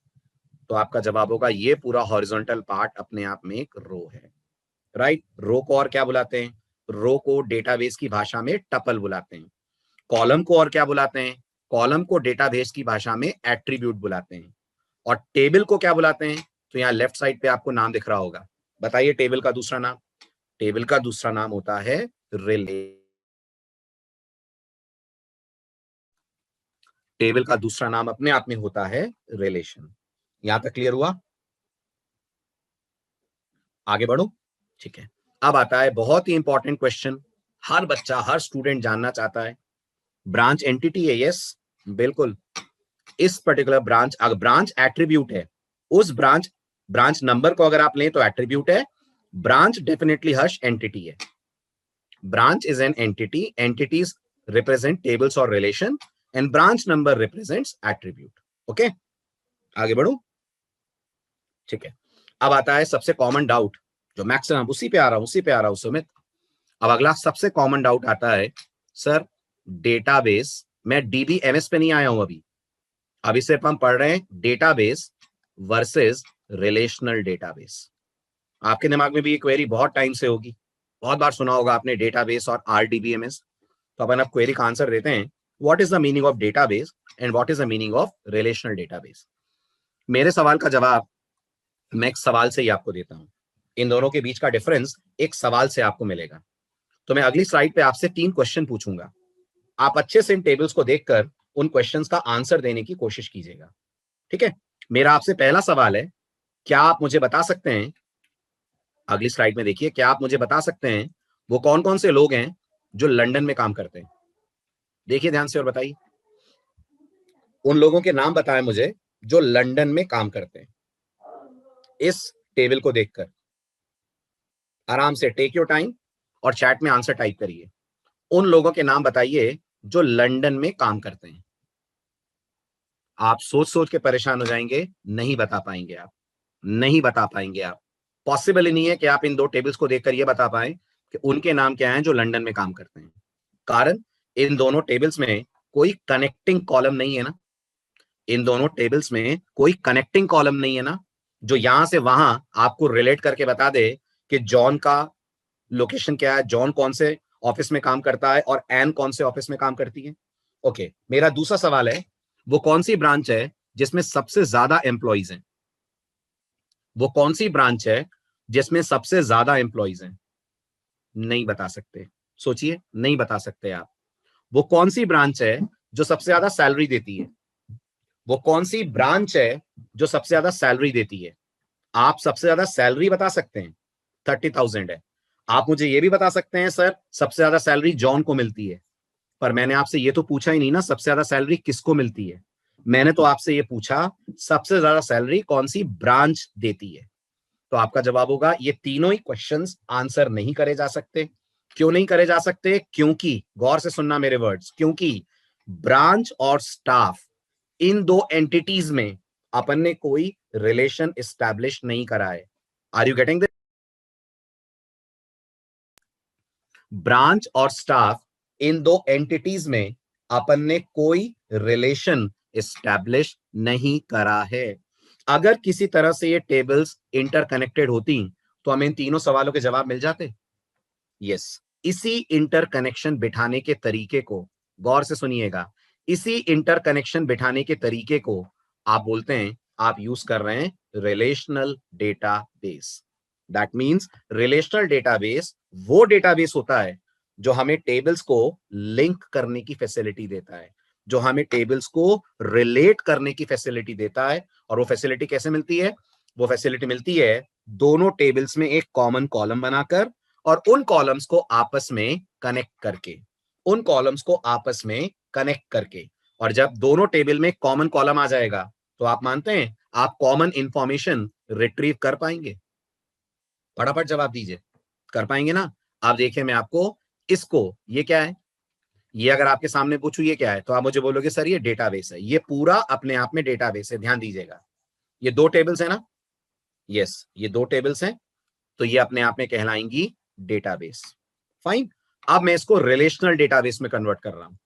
S1: तो आपका जवाब होगा ये पूरा हॉरिजॉन्टल पार्ट अपने आप में एक रो है। राइट, रो को और क्या बुलाते हैं, रो को डेटाबेस की भाषा में टपल बुलाते हैं। कॉलम को और क्या बुलाते हैं, कॉलम को डेटाबेस की भाषा में एट्रीब्यूट बुलाते हैं। और टेबल को क्या बुलाते हैं, तो यहाँ लेफ्ट साइड पे आपको नाम दिख रहा होगा, बताइए टेबल का दूसरा नाम। टेबल का दूसरा नाम होता है रिले। टेबल का दूसरा नाम अपने आप में होता है रिलेशन। यहां तक क्लियर हुआ? आगे बढ़ो। ठीक है, अब आता है बहुत ही इंपॉर्टेंट क्वेश्चन, हर बच्चा हर स्टूडेंट जानना चाहता है। ब्रांच एंटिटी है, यस बिल्कुल। इस पर्टिकुलर ब्रांच, अगर ब्रांच एट्रीब्यूट है, उस ब्रांच नंबर को अगर आप लें तो एट्रीब्यूट है। ब्रांच डेफिनेटली हर्ष एंटिटी है। Branch is an entity, entities represent tables और relation, and branch number represents attribute. Okay, आगे बढ़ो। ठीक है, अब आता है सबसे कॉमन डाउट जो मैक्सिमम, उसी पे आ रहा हूं सुमित। अब अगला सबसे कॉमन डाउट आता है, सर डेटाबेस, मैं डीबीएमएस पे नहीं आया हूं अभी सिर्फ हम पढ़ रहे हैं डेटाबेस वर्सेस रिलेशनल डेटाबेस। आपके दिमाग में भी ये क्वेरी बहुत टाइम से होगी, बहुत बार सुना होगा आपने डेटाबेस और आरडीबीएमएस। तो अपन अब क्वेरी का आंसर देते हैं, what is the meaning of database and what is the meaning of relational database. मेरे सवाल का जवाब मैं एक सवाल से ही आपको देता हूं। इन दोनों के बीच का डिफरेंस एक सवाल से आपको मिलेगा। तो मैं अगली स्लाइड पे आपसे 3 क्वेश्चन पूछूंगा, आप अच्छे से इन टेबल्स को देखकर उन क्वेश्चंस का आंसर देने की कोशिश कीजिएगा। ठीक है, मेरा आपसे पहला सवाल है, क्या आप मुझे बता सकते हैं, अगली स्लाइड में देखिए, क्या आप मुझे बता सकते हैं वो कौन कौन से लोग हैं जो लंदन में काम करते हैं? देखिए ध्यान से और बताइए, उन लोगों के नाम बताएं मुझे जो लंदन में काम करते हैं। इस टेबल को देखकर आराम से टेक योर टाइम और चैट में आंसर टाइप करिए। उन लोगों के नाम बताइए जो लंदन में काम करते हैं। आप सोच सोच के परेशान हो जाएंगे, नहीं बता पाएंगे आप, नहीं बता पाएंगे आप। पॉसिबल ही नहीं है कि आप इन 2 टेबल्स को देखकर यह बता पाएं कि उनके नाम क्या हैं जो लंदन में काम करते हैं। कारण इन दोनों टेबल्स में कोई कनेक्टिंग कॉलम नहीं है ना, इन दोनों टेबल्स में कोई कनेक्टिंग कॉलम नहीं है ना, जो यहां से वहां आपको रिलेट करके बता दे कि जॉन का लोकेशन क्या है, जॉन कौन से ऑफिस में काम करता है और एन कौन से ऑफिस में काम करती है। ओके, मेरा दूसरा सवाल है, वो कौन सी ब्रांच है जिसमें सबसे ज्यादा एम्प्लॉइज हैं? वो कौन सी ब्रांच है जिसमें सबसे ज्यादा एम्प्लॉइज हैं? नहीं बता सकते, सोचिए, नहीं बता सकते आप। वो कौन सी ब्रांच है जो सबसे ज्यादा सैलरी देती है? वो कौन सी ब्रांच है जो सबसे ज्यादा सैलरी देती है? आप सबसे ज्यादा सैलरी बता सकते हैं, 30,000 है। आप मुझे ये भी बता सकते हैं, सर सबसे ज्यादा सैलरी जॉन को मिलती है। पर मैंने आपसे ये तो पूछा ही नहीं ना सबसे ज्यादा सैलरी किसको मिलती है। मैंने तो आपसे ये पूछा सबसे ज्यादा सैलरी कौन सी ब्रांच देती है। तो आपका जवाब होगा ये तीनों ही क्वेश्चंस आंसर नहीं करे जा सकते। क्यों नहीं करे जा सकते? क्योंकि, गौर से सुनना मेरे वर्ड्स, क्योंकि ब्रांच और स्टाफ, इन 2 एंटिटीज में अपन ने कोई रिलेशन एस्टैब्लिश नहीं करा है। Are you getting this? Branch और स्टाफ, इन 2 एंटिटीज में अपन ने कोई रिलेशन एस्टैब्लिश नहीं करा है। अगर किसी तरह से ये टेबल्स इंटरकनेक्टेड होती तो हमें इन तीनों सवालों के जवाब मिल जाते। यस, इसी इंटरकनेक्शन बिठाने के तरीके को, गौर से सुनिएगा, इसी इंटरकनेक्शन बिठाने के तरीके को आप बोलते हैं, आप यूज कर रहे हैं relational database. That means relational database वो डेटाबेस होता है जो हमें टेबल्स को लिंक करने की फैसिलिटी देता है, जो हमें टेबल्स को रिलेट करने की फैसिलिटी देता है। और वो फैसिलिटी कैसे मिलती है? वो फैसिलिटी मिलती है दोनों टेबल्स में एक कॉमन कॉलम बनाकर और उन कॉलम्स को आपस में कनेक्ट करके, उन कॉलम्स को आपस में कनेक्ट करके। और जब दोनों टेबल में कॉमन कॉलम आ जाएगा तो आप मानते हैं आप कॉमन इंफॉर्मेशन रिट्रीव कर पाएंगे? फटाफट जवाब दीजिए, कर पाएंगे ना? आप देखिए, मैं आपको इसको, ये क्या है, ये अगर आपके सामने पूछूं ये क्या है, तो आप मुझे बोलोगे सर ये डेटाबेस है। ये पूरा अपने आप में डेटाबेस है, ध्यान दीजिएगा। ये 2 टेबल्स है ना, यस ये 2 टेबल्स हैं, तो ये अपने आप में कहलाएंगी डेटाबेस। फाइन, अब मैं इसको रिलेशनल डेटाबेस में कन्वर्ट कर रहा हूं।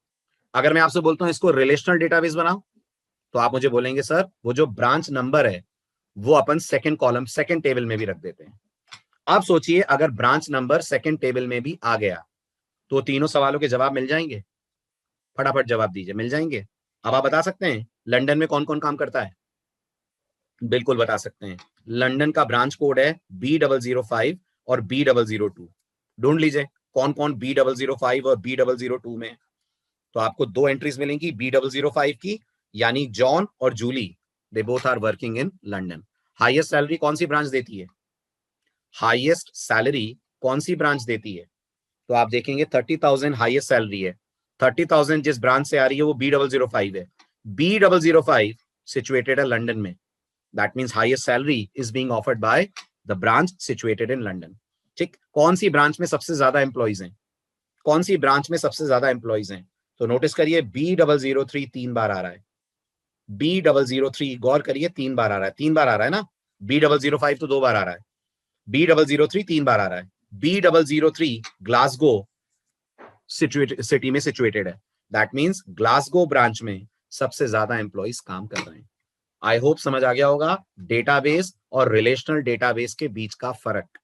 S1: अगर मैं आपसे बोलता हूं इसको रिलेशनल डेटाबेस बनाओ, तो आप मुझे बोलेंगे सर वो जो ब्रांच नंबर है वो अपन सेकंड कॉलम, सेकंड टेबल में भी रख देते हैं। आप सोचिए अगर ब्रांच नंबर सेकंड टेबल में भी आ गया तो तीनों सवालों के जवाब मिल जाएंगे? फटाफट जवाब दीजिए, मिल जाएंगे? अब आप बता सकते हैं लंदन में कौन कौन काम करता है? बिल्कुल बता सकते हैं। लंदन का ब्रांच कोड है B005 और B002। ढूंढ लीजिए कौन कौन B005 और B002 में। तो आपको दो एंट्रीज मिलेंगी B005 की, यानी जॉन और Julie, they both are working in London. Highest salary कौन सी ब्रांच देती है? हाईएस्ट सैलरी कौन सी ब्रांच देती है? तो आप देखेंगे 30,000 हाईएस्ट सैलरी है। 30,000 जिस ब्रांच से आ रही है वो B005 है। B005 सिचुएटेड है लंदन में। That means highest salary is being offered by the branch situated in London. ठीक, कौन सी ब्रांच में सबसे ज्यादा एम्प्लॉइज हैं? कौन सी ब्रांच में सबसे ज्यादा एम्प्लॉइज हैं? तो नोटिस करिए B003 3 बार आ रहा है। B003 गौर करिए 3 बार आ रहा है, 3 बार आ रहा है ना। B005 तो 2 बार आ रहा है, B003 3 बार आ रहा है। B003 ग्लासगो सिटी में सिचुएटेड है। दैट मीन्स ग्लासगो ब्रांच में सबसे ज्यादा एम्प्लॉइज काम कर रहे हैं। आई होप समझ आ गया होगा डेटाबेस और रिलेशनल डेटाबेस के बीच का फर्क।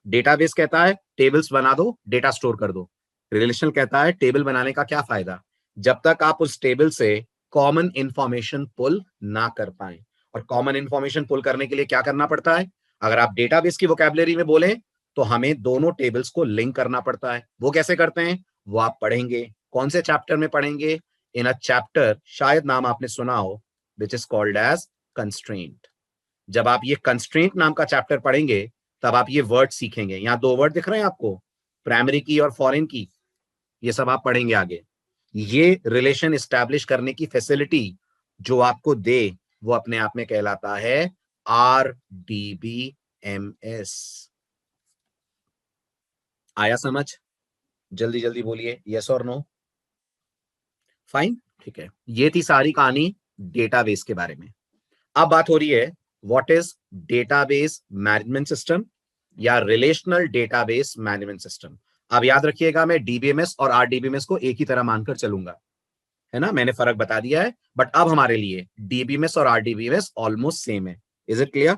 S1: डेटाबेस कहता है टेबल्स बना दो, डेटा स्टोर कर दो। रिलेशनल कहता है टेबल बनाने का क्या फायदा, जब तक आप उस टेबल से कॉमन इंफॉर्मेशन पुल ना कर पाए। और कॉमन इंफॉर्मेशन पुल करने के लिए क्या करना पड़ता है? अगर आप डेटाबेस की वोकैबुलरी में बोले तो हमें दोनों टेबल्स को लिंक करना पड़ता है। वो कैसे करते हैं वो आप पढ़ेंगे। कौन से चैप्टर में पढ़ेंगे? इन अ चैप्टर, शायद नाम आपने सुना हो, which is called as constraint. जब आप ये कंस्ट्रेंट नाम का चैप्टर पढ़ेंगे तब आप ये वर्ड सीखेंगे। यहां दो वर्ड दिख रहे हैं आपको, प्राइमरी की और फॉरेन की। ये सब आप पढ़ेंगे आगे। ये रिलेशन एस्टैब्लिश करने की फैसिलिटी जो आपको दे वो अपने आप में कहलाता है RDBMS। आया समझ? जल्दी जल्दी बोलिए यस और नो। फाइन, ठीक है। ये थी सारी कहानी डेटाबेस के बारे में। अब बात हो रही है what is database management system या रिलेशनल डेटाबेस मैनेजमेंट सिस्टम। अब याद रखिएगा मैं DBMS और RDBMS को एक ही तरह मानकर चलूंगा, है ना। मैंने फर्क बता दिया है, बट अब हमारे लिए DBMS और RDBMS ऑलमोस्ट सेम है। Is it clear?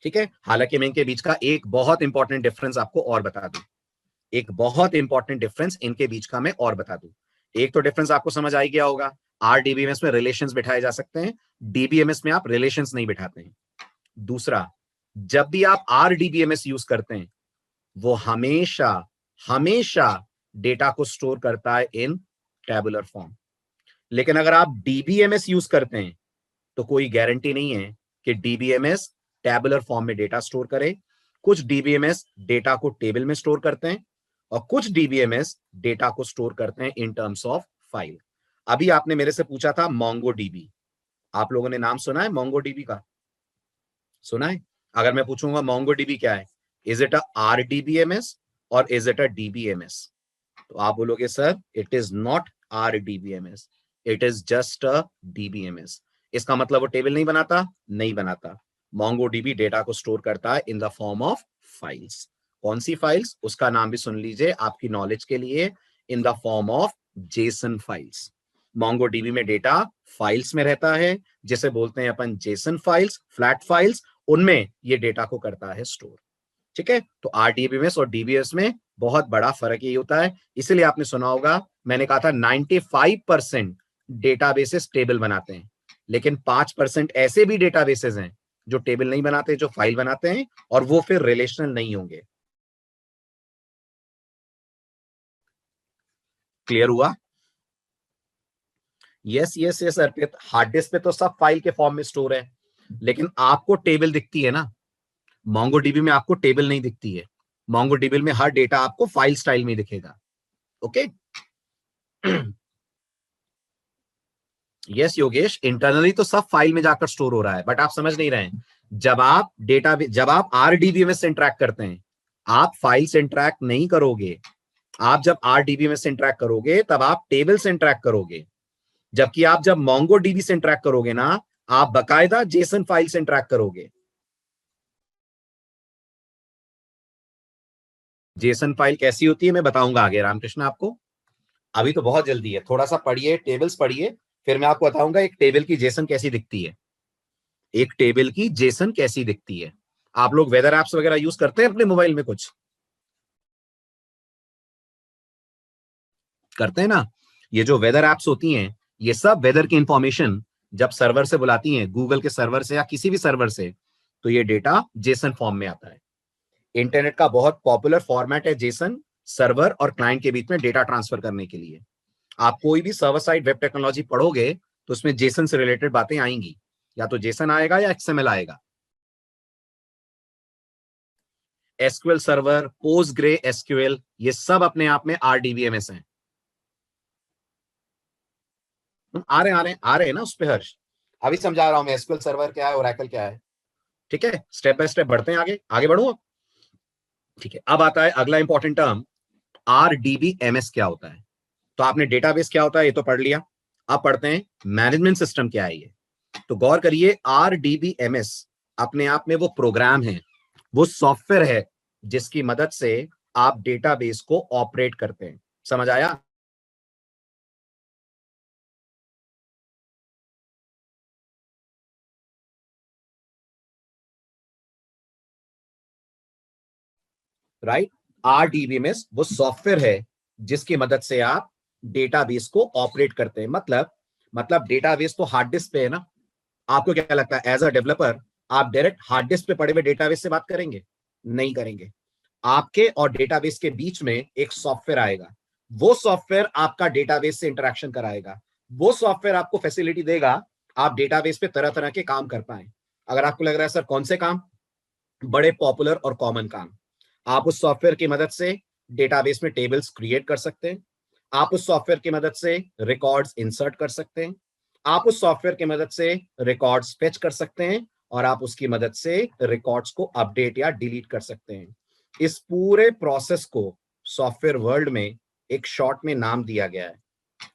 S1: ठीक है। हालांकि मैं इनके बीच का एक बहुत इंपॉर्टेंट डिफरेंस आपको और बता दूं। एक बहुत इंपॉर्टेंट डिफरेंस इनके बीच का मैं और बता दूं। एक तो डिफरेंस आपको समझ आ गया होगा, RDBMS में रिलेशंस बिठाए जा सकते हैं, DBMS में आप रिलेशंस नहीं बिठाते हैं। दूसरा, जब भी आप RDBMS यूज करते हैं वो हमेशा हमेशा डेटा को स्टोर करता है इन टेबुलर फॉर्म। लेकिन अगर आप DBMS यूज करते हैं तो कोई गारंटी नहीं है कि DBMS टेबुलर फॉर्म में डेटा स्टोर करे। कुछ DBMS डेटा को टेबल में स्टोर करते हैं और कुछ DBMS डेटा को स्टोर करते हैं इन टर्म्स ऑफ फाइल। अभी आपने मेरे से पूछा था MongoDB। आप लोगों ने नाम सुना है MongoDB का? सुना है? अगर मैं पूछूंगा MongoDB क्या है, इज इट अ RDBMS और इज इट अ DBMS? तो आप बोलोगे sir it is not RDBMS, it is just a DBMS। इसका मतलब वो टेबल नहीं बनाता? नहीं बनाता। MongoDB डेटा को स्टोर करता है in the form of files. कौन सी फाइल्स? उसका नाम भी सुन लीजिए आपकी नॉलेज के लिए, in the form of Jason files. MongoDB में डेटा फाइल्स में रहता है, जिसे बोलते हैं अपन जेसन फाइल्स, फ्लैट फाइल्स। उनमें ये डेटा को करता है स्टोर। ठीक है। तो RDBMS और DBMS में बहुत बड़ा फर्क यही होता है। इसलिए आपने सुना होगा मैंने कहा था 95% डेटाबेसेस टेबल बनाते हैं, लेकिन 5% ऐसे भी डेटाबेसेस हैं जो टेबल नहीं बनाते, जो फाइल बनाते हैं, और वो फिर रिलेशनल नहीं होंगे। क्लियर हुआ? यस यस यस अर्पित, हार्ड डिस्क पे तो सब फाइल के फॉर्म में स्टोर है, लेकिन आपको टेबल दिखती है ना। MongoDB में आपको टेबल नहीं दिखती है। MongoDB में हर डेटा आपको फाइल स्टाइल में दिखेगा। ओके। यस योगेश, इंटरनली तो सब फाइल में जाकर स्टोर हो रहा है, बट आप समझ नहीं रहे हैं। जब आप RDBMS से इंटरैक्ट करते हैं, आप फाइल से इंटरैक्ट नहीं करोगे। आप जब RDBMS से इंटरैक्ट करोगे तब आप टेबल से इंटरैक्ट करोगे, जबकि आप जब MongoDB से इंटरैक्ट करोगे ना, आप बकायदा जेसन फाइल से इंटरैक्ट करोगे। जेसन फाइल कैसी होती है मैं बताऊंगा आगे रामकृष्ण आपको। अभी तो बहुत जल्दी है, थोड़ा सा पढ़िए, टेबल्स पढ़िए, फिर मैं आपको बताऊंगा एक टेबल की जेसन कैसी दिखती है। एक टेबल की जेसन कैसी दिखती है। आप लोग वेदर एप्स वगैरह यूज करते हैं अपने मोबाइल में? कुछ करते हैं ना। ये जो वेदर एप्स होती हैं, ये सब वेदर की इंफॉर्मेशन जब सर्वर से बुलाती हैं, गूगल के सर्वर से या किसी भी सर्वर से, तो ये डेटा जेसन फॉर्म में आता है। इंटरनेट का बहुत पॉपुलर फॉर्मेट है जेसन, सर्वर और क्लाइंट के बीच में डेटा ट्रांसफर करने के लिए। आप कोई भी सर्वर साइड वेब टेक्नोलॉजी पढ़ोगे तो उसमें जेसन से रिलेटेड बातें आएंगी, या तो जेसन आएगा या एक्सएमएल आएगा। एसक्यूएल सर्वर, पोस्टग्रे एसक्यूएल, ये सब अपने आप में आरडीबीएमएस हैं। आ रहे हैं ना उस पे हर्ष? अभी समझा रहा हूं मैं एसक्यूएल सर्वर क्या है, ओरेकल क्या है। ठीक है, स्टेप बाय स्टेप बढ़ते हैं, आगे आगे बढ़ो। ठीक है, अब आता है अगला इंपॉर्टेंट टर्म, आरडीबीएमएस क्या होता है। तो आपने डेटाबेस क्या होता है ये तो पढ़ लिया, अब पढ़ते हैं मैनेजमेंट सिस्टम क्या है ये। तो गौर करिए, आरडीबीएमएस अपने आप में वो प्रोग्राम है, वो सॉफ्टवेयर है जिसकी मदद से आप डेटाबेस को ऑपरेट करते हैं। समझ आया? राइट, आरडीबीएमएस वो सॉफ्टवेयर है जिसकी मदद से आप डेटाबेस को ऑपरेट करते हैं। मतलब डेटाबेस तो हार्ड डिस्क पे है ना। आपको क्या लगता है एज अ डेवलपर आप डायरेक्ट हार्ड डिस्क पे पड़े हुए डेटाबेस से बात करेंगे? नहीं करेंगे। आपके और डेटाबेस के बीच में एक सॉफ्टवेयर आएगा, वो सॉफ्टवेयर आपका डेटाबेस से इंटरेक्शन कराएगा, वो सॉफ्टवेयर आपको फैसिलिटी देगा आप डेटाबेस पे तरह तरह के काम कर पाए। अगर आपको लग रहा है सर कौन से काम, बड़े पॉपुलर और कॉमन काम, आप उस सॉफ्टवेयर की मदद से डेटाबेस में टेबल्स क्रिएट कर सकते हैं, आप उस सॉफ्टवेयर की मदद से रिकॉर्ड्स इंसर्ट कर सकते हैं, आप उस सॉफ्टवेयर की मदद से रिकॉर्ड्स फेच कर सकते हैं, और आप उसकी मदद से रिकॉर्ड्स को अपडेट या डिलीट कर सकते हैं। इस पूरे प्रोसेस को सॉफ्टवेयर वर्ल्ड में एक शॉर्ट में नाम दिया गया है,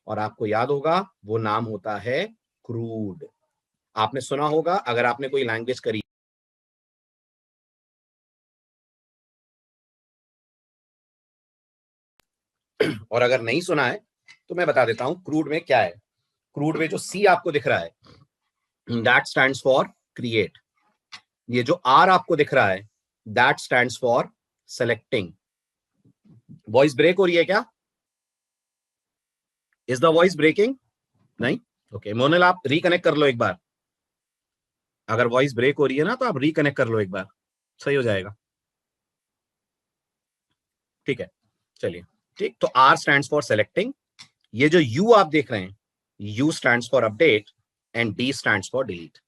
S1: और आपको याद होगा वो नाम होता है क्रूड। आपने सुना होगा अगर आपने कोई लैंग्वेज करी, और अगर नहीं सुना है तो मैं बता देता हूं क्रूड में क्या है। क्रूड में जो सी आपको दिख रहा है दैट स्टैंड्स फॉर क्रिएट, ये जो आर आपको दिख रहा है that stands for selecting. Voice break हो रही है क्या? Is the voice breaking? नहीं? ओके मोनल, आप रिकनेक्ट कर लो एक बार। अगर वॉइस ब्रेक हो रही है ना तो आप रिकनेक्ट कर लो एक बार, सही हो जाएगा। ठीक है, चलिए। ठीक, तो आर स्टैंड्स फॉर सेलेक्टिंग, ये जो यू आप देख रहे हैं you stands for update, and D stands for delete.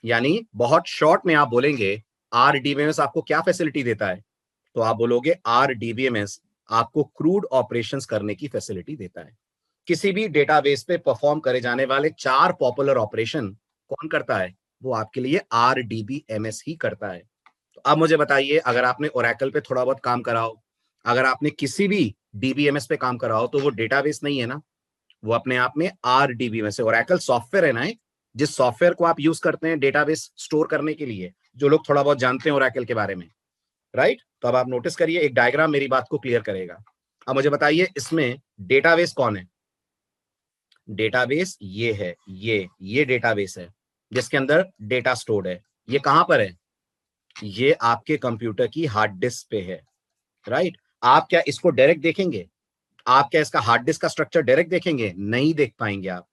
S1: यानी बहुत शॉर्ट में आप बोलेंगे आरडीबीएमएस आपको क्या फैसिलिटी देता है, तो आप बोलोगे आरडीबीएमएस आपको क्रूड ऑपरेशंस करने की फैसिलिटी देता है। किसी भी डेटाबेस पे परफॉर्म करे जाने वाले 4 पॉपुलर ऑपरेशन कौन करता है? वो आपके लिए आरडीबीएमएस ही करता है। तो अब मुझे बताइए, अगर आपने ओरेकल पे थोड़ा बहुत काम करा हो, अगर आपने किसी भी डीबीएमएस पे काम करा हो, तो वो डेटाबेस नहीं है ना, वो अपने आप में आरडीबीएमएस है। ओरेकल सॉफ्टवेयर है ना एक, जिस सॉफ्टवेयर को आप यूज करते हैं डेटाबेस स्टोर करने के लिए, जो लोग थोड़ा बहुत जानते हैं ओरेकल के बारे में। राइट, तो अब आप नोटिस करिए, एक डायग्राम मेरी बात को क्लियर करेगा। अब मुझे बताइए इसमें डेटाबेस कौन है? डेटाबेस ये है, ये डेटाबेस है जिसके अंदर डेटा स्टोर्ड है। ये कहां पर है? ये आपके कंप्यूटर की हार्ड डिस्क पे है। राइट, आप क्या इसको डायरेक्ट देखेंगे? आप क्या इसका हार्ड डिस्क का स्ट्रक्चर डायरेक्ट देखेंगे? नहीं देख पाएंगे आप।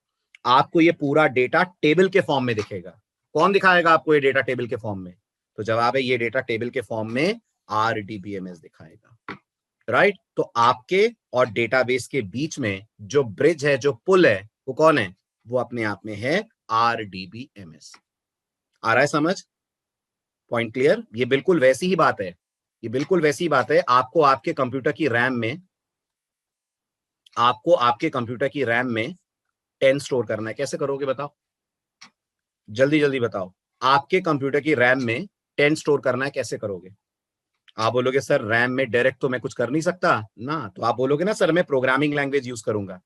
S1: आपको ये पूरा डेटा टेबल के फॉर्म में दिखेगा। कौन दिखाएगा आपको ये डेटा टेबल के फॉर्म में? तो जवाब है ये डेटा टेबल के फॉर्म में आरडीबीएमएस दिखाएगा। राइट, तो आपके और डेटाबेस के बीच में जो ब्रिज है, जो पुल है, वो कौन है? वो अपने आप में है आरडीबीएमएस। आ रहा है समझ? Point clear? ये बिल्कुल वैसी ही बात है, ये बिल्कुल वैसी ही बात है। आपको आपके कंप्यूटर की रैम में, आपको आपके कंप्यूटर की रैम में 10 स्टोर करना है। कैसे करोगे बताओ, जल्दी जल्दी बताओ। आपके कंप्यूटर की रैम में 10 स्टोर करना है, कैसे करोगे? आप बोलोगे सर रैम में डायरेक्ट तो मैं कुछ कर नहीं सकता ना, तो आप बोलोगे ना सर मैं प्रोग्रामिंग लैंग्वेज यूज करूंगा।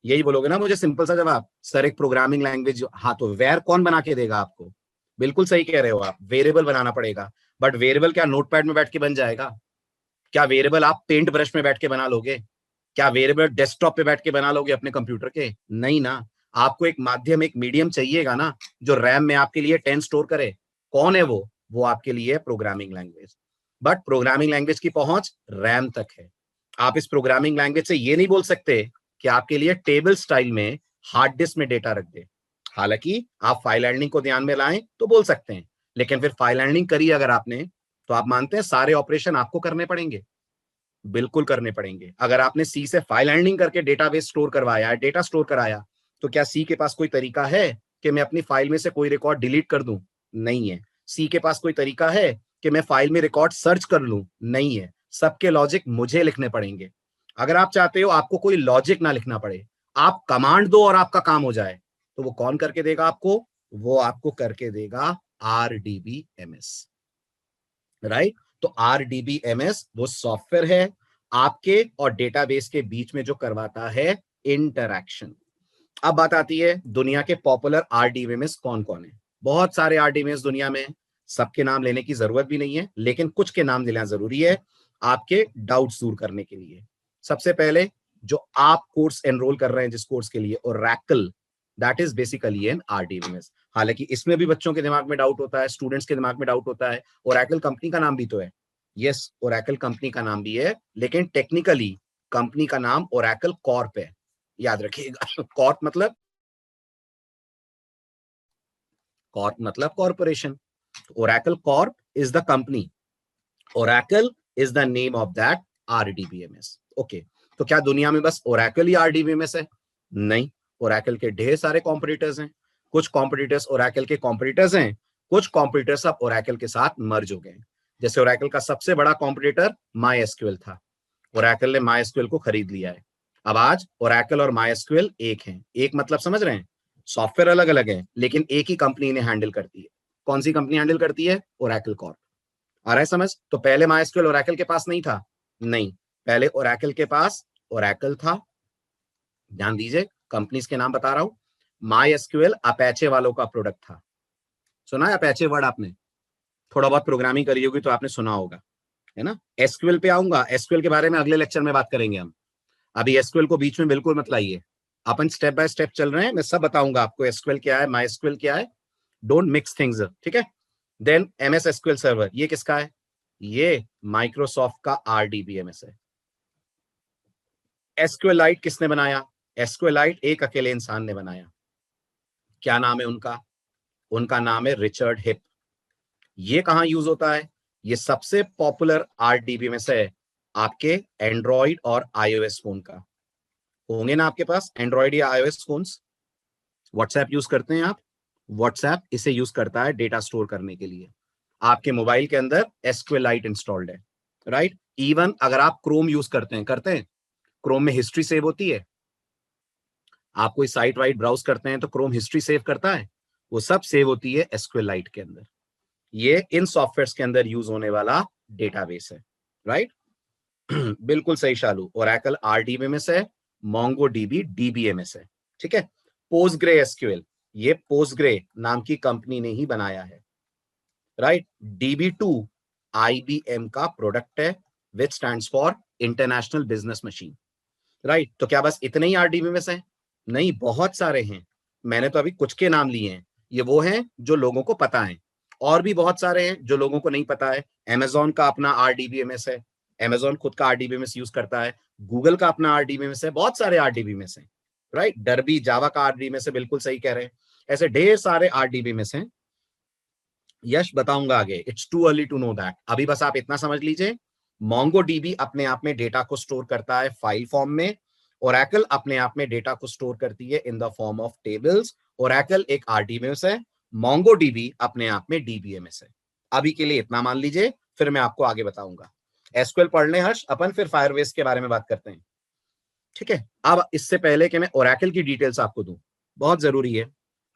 S1: यही बोलोगे ना मुझे, सिंपल सा जवाब, सर एक प्रोग्रामिंग लैंग्वेज। हाँ, तो वेयर कौन बना के देगा आपको? बिल्कुल सही कह रहे हो आप, वेरिएबल बनाना पड़ेगा। बट वेरिएबल क्या नोटपैड में बैठ के बन जाएगा? क्या वेरिएबल आप पेंट ब्रश में बैठ के बना लोगे? क्या वेरिएबल डेस्कटॉप पे बैठ के बना लोगे अपने कंप्यूटर के? नहीं ना। आपको एक माध्यम, एक मीडियम चाहिएगा ना, जो रैम में आपके लिए 10 स्टोर करे। कौन है वो आपके लिए programming language. But programming language की पहुंच रैम तक है। आप इस प्रोग्रामिंग लैंग्वेज से ये नहीं बोल सकते कि आपके लिए टेबल स्टाइल में हार्ड डिस्क में डेटा रख दे। हालांकि आप फाइल हैंडलिंग को ध्यान में लाएं तो बोल सकते हैं, लेकिन फिर फाइल हैंडलिंग करी अगर आपने, तो आप मानते हैं सारे ऑपरेशन आपको करने पड़ेंगे। बिल्कुल करने पड़ेंगे। अगर आपने सी से फाइल हैंडलिंग करके डेटाबेस स्टोर करवाया, डेटा स्टोर कराया, तो क्या सी के पास कोई तरीका है कि मैं अपनी फाइल में से कोई रिकॉर्ड डिलीट कर दूं? नहीं है। सी के पास कोई तरीका है कि मैं फाइल में रिकॉर्ड सर्च कर लूं? नहीं है। सबके लॉजिक मुझे लिखने पड़ेंगे। अगर आप चाहते हो आपको कोई लॉजिक ना लिखना पड़े, आप कमांड दो और आपका काम हो जाए, तो वो कौन करके देगा आपको? वो आपको करके देगा RDBMS, राइट? तो RDBMS वो सॉफ्टवेयर है आपके और डेटाबेस के बीच में जो करवाता है इंटरैक्शन। अब बात आती है दुनिया के पॉपुलर RDBMS कौन कौन है। बहुत सारे RDBMS दुनिया में, सबके नाम लेने की जरूरत भी नहीं है, लेकिन कुछ के नाम लेना जरूरी है आपके डाउट्स दूर करने के लिए। सबसे पहले जो आप कोर्स एनरोल कर रहे हैं, जिस कोर्स के लिए, Oracle, that is basically an RDBMS। हालांकि इसमें भी बच्चों के दिमाग में डाउट होता है, स्टूडेंट्स के दिमाग में डाउट होता है, ओरेकल कंपनी का नाम भी तो है। यस, ओरेकल कंपनी का नाम भी है, लेकिन टेक्निकली कंपनी का नाम ओरेकल कॉर्प है, याद रखिएगा। कॉर्प मतलब, कॉर्प मतलब corporation. Oracle Corp is the company, Oracle is the name of that RDBMS। Okay, तो क्या दुनिया में बस ओरेकल ही RDBMS है? नहीं, ओरेकल के ढेर सारे कॉम्पिटिटर्स हैं। कुछ कॉम्पिटिटर्स ओरेकल के कॉम्पिटिटर्स हैं, कुछ कॉम्पिटिटर्स अब ओरेकल के साथ मर्ज हो गए। जैसे ओरेकल का सबसे बड़ा कॉम्पिटिटर MySQL था, ओरेकल ने MySQL को खरीद लिया है। अब आज ओरेकल और MySQL एक हैं। एक मतलब समझ रहे हैं? सॉफ्टवेयर अलग अलग है, लेकिन एक ही कंपनी इन्हें हैंडल करती है। कौन सी कंपनी हैंडल करती है? Oracle Corp. आ रहा है समझ? तो पहले MySQL ओरेकल के पास नहीं था, नहीं, पहले ओरेकल के पास ओरेकल था। ध्यान दीजिए, कंपनीज के नाम बता रहा हूं। MySQL अपैचे वालों का प्रोडक्ट था। सुना है अपैचे वर्ड आपने? थोड़ा बहुत प्रोग्रामिंग करी होगी तो आपने सुना होगा, है ना? एसक्यूएल पे आऊंगा, एसक्यूएल के बारे में अगले लेक्चर में बात करेंगे हम। अभी एसक्यूएल को बीच में बिल्कुल मत लाइए, अपन स्टेप बाय स्टेप चल रहे हैं, मैं सब बताऊंगा आपको एसक्यूएल क्या है, MySQL क्या है। डोंट मिक्स थिंग्स, ठीक है? देन MS SQL सर्वर, ये किसका है? ये माइक्रोसॉफ्ट का RDBMS है। SQLite किसने बनाया? SQLite एक अकेले इंसान ने बनाया। क्या नाम है उनका? उनका नाम है रिचर्ड हिप। ये कहां यूज होता है? ये सबसे पॉपुलर RDBMS है आपके एंड्रॉइड और iOS फोन का। होंगे ना आपके पास एंड्रॉइड या iOS फोन्स? व्हाट्सएप यूज करते हैं आप? व्हाट्सएप इसे यूज करता है डेटा स्टोर करने के लिए। आपके मोबाइल के अंदर SQLite इंस्टॉल्ड है, राइट? इवन अगर आप क्रोम यूज करते हैं, क्रोम में हिस्ट्री सेव होती है। आप कोई साइट वाइट ब्राउज करते हैं तो क्रोम हिस्ट्री सेव करता है, वो सब सेव होती है SQLite के अंदर। ये इन सॉफ्टवेयर के अंदर यूज होने वाला डेटाबेस है, राइट? बिल्कुल सही शालू, ओरेकल RDBMS है, MongoDB DBMS है, ठीक है? पोस्टग्रे SQL, ये पोस्टग्रे नाम की कंपनी ने ही बनाया है, राइट? DB2 IBM का प्रोडक्ट है, विच stands for international business machine, right? तो क्या बस इतने ही RDBMS हैं? नहीं, बहुत सारे हैं। मैंने तो अभी कुछ के नाम लिए हैं, ये वो हैं जो लोगों को पता है। और भी बहुत सारे हैं जो लोगों को नहीं पता है। Amazon का अपना RDBMS है, Amazon खुद का RDBMS यूज करता है। गूगल का अपना RDBMS है, बहुत सारे RDBMS हैं, राइट? डरबी जावा का RDBMS है, बिल्कुल सही कह रहे हैं। ऐसे ढेर सारे RDBMS हैं। यश बताऊंगा आगे, it's too early to know that. अभी बस आप इतना समझ लीजिए, MongoDB अपने आप में डेटा को स्टोर करता है फाइल फॉर्म में, ओरेकल अपने आप में डेटा को स्टोर करती है in the form of tables. Oracle एक RDBMS है, MongoDB अपने आप में DBMS है। अभी के लिए इतना मान लीजिए, फिर मैं आपको आगे बताऊंगा। एसक्यूएल पढ़ लें हर्ष, अपन फिर फायरबेस के बारे में बात करते हैं, ठीक है? अब इससे पहले कि मैं ओरेकल की डिटेल्स आपको दूं, बहुत जरूरी है,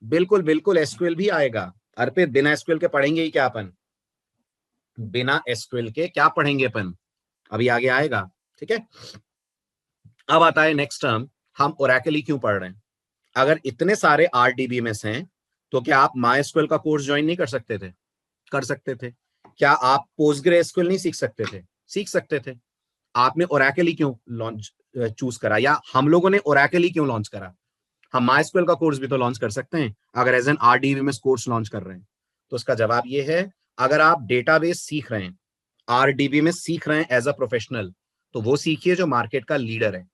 S1: बिल्कुल बिल्कुल एसक्यूएल भी आएगा। अर्पित, बिना एसक्यूएल के पढ़ेंगे ही क्या अपन? बिना एसक्यूएल के क्या पढ़ेंगे अपन? अभी आगे आएगा, ठीक है? अब आता है नेक्स्ट टर्म, हम ओरेकल ही क्यों पढ़ रहे हैं? अगर इतने सारे RDBMS हैं, तो क्या आप MySQL का कोर्स ज्वाइन नहीं कर सकते थे? कर सकते थे। क्या आप PostgreSQL नहीं सीख सकते थे? सीख सकते थे। आपने ओरेकल ही क्यों लॉन्च चूज करा, या हम लोगों ने ओरेकल ही क्यों लॉन्च करा? हम MySQL का कोर्स भी तो लॉन्च कर सकते हैं अगर as an RDBMS course launch कर रहे हैं। तो उसका जवाब ये है, अगर आप डेटाबेस सीख रहे हैं, RDBMS सीख रहे हैं एज अ प्रोफेशनल, तो वो सीखिए जो मार्केट का लीडर है।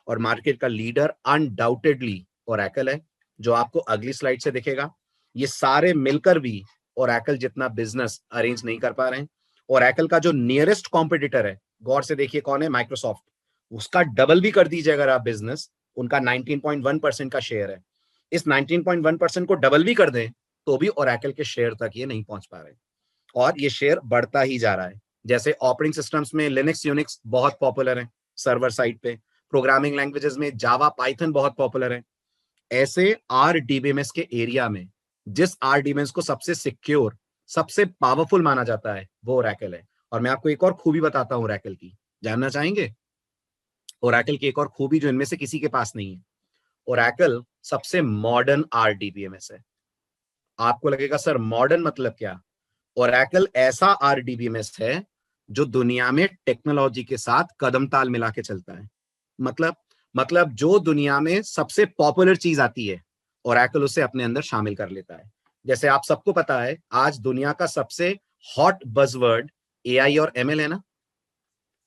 S1: और मार्केट का लीडर अनडाउटेडली ओरेकल है, जो आपको अगली स्लाइड से दिखेगा। ये सारे मिलकर भी ओरेकल जितना बिजनेस अरेंज नहीं कर पा रहे हैं। ओरेकल का जो नियरेस्ट कॉम्पिटिटर है गौर से देखिए कौन है, माइक्रोसॉफ्ट। उसका डबल भी कर दीजिए अगर आप बिजनेस, उनका 19.1% का शेयर है, इस 19.1% को डबल भी कर दें तो भी ओरेकल के शेयर तक ये नहीं पहुंच पा रहे, और ये शेयर बढ़ता ही जा रहा है। जैसे ऑपरेटिंग सिस्टम्स में लिनक्स यूनिक्स बहुत पॉपुलर है सर्वर साइड पे, प्रोग्रामिंग लैंग्वेजेस में जावा पाइथन बहुत पॉपुलर है, ऐसे आरडीबीएमएस के एरिया में जिस आरडीबीएमएस को सबसे सिक्योर, सबसे पावरफुल माना जाता है वो ओरेकल है। और मैं आपको एक और खूबी बताता हूं ओरेकल की, जानना चाहेंगे? ओरेकल की एक और खूबी जो इनमें से किसी के पास नहीं है, ओरेकल सबसे मॉडर्न आरडीबीएमएस है। आपको लगेगा सर मॉडर्न मतलब क्या? ओरेकल ऐसा आरडीबीएमएस है जो दुनिया में टेक्नोलॉजी के साथ कदम ताल मिला के चलता है। मतलब जो दुनिया में सबसे पॉपुलर चीज आती है ओरेकल उसे अपने अंदर शामिल कर लेता है। जैसे आप सबको पता है आज दुनिया का सबसे हॉट बजवर्ड एआई और एमएल है ना,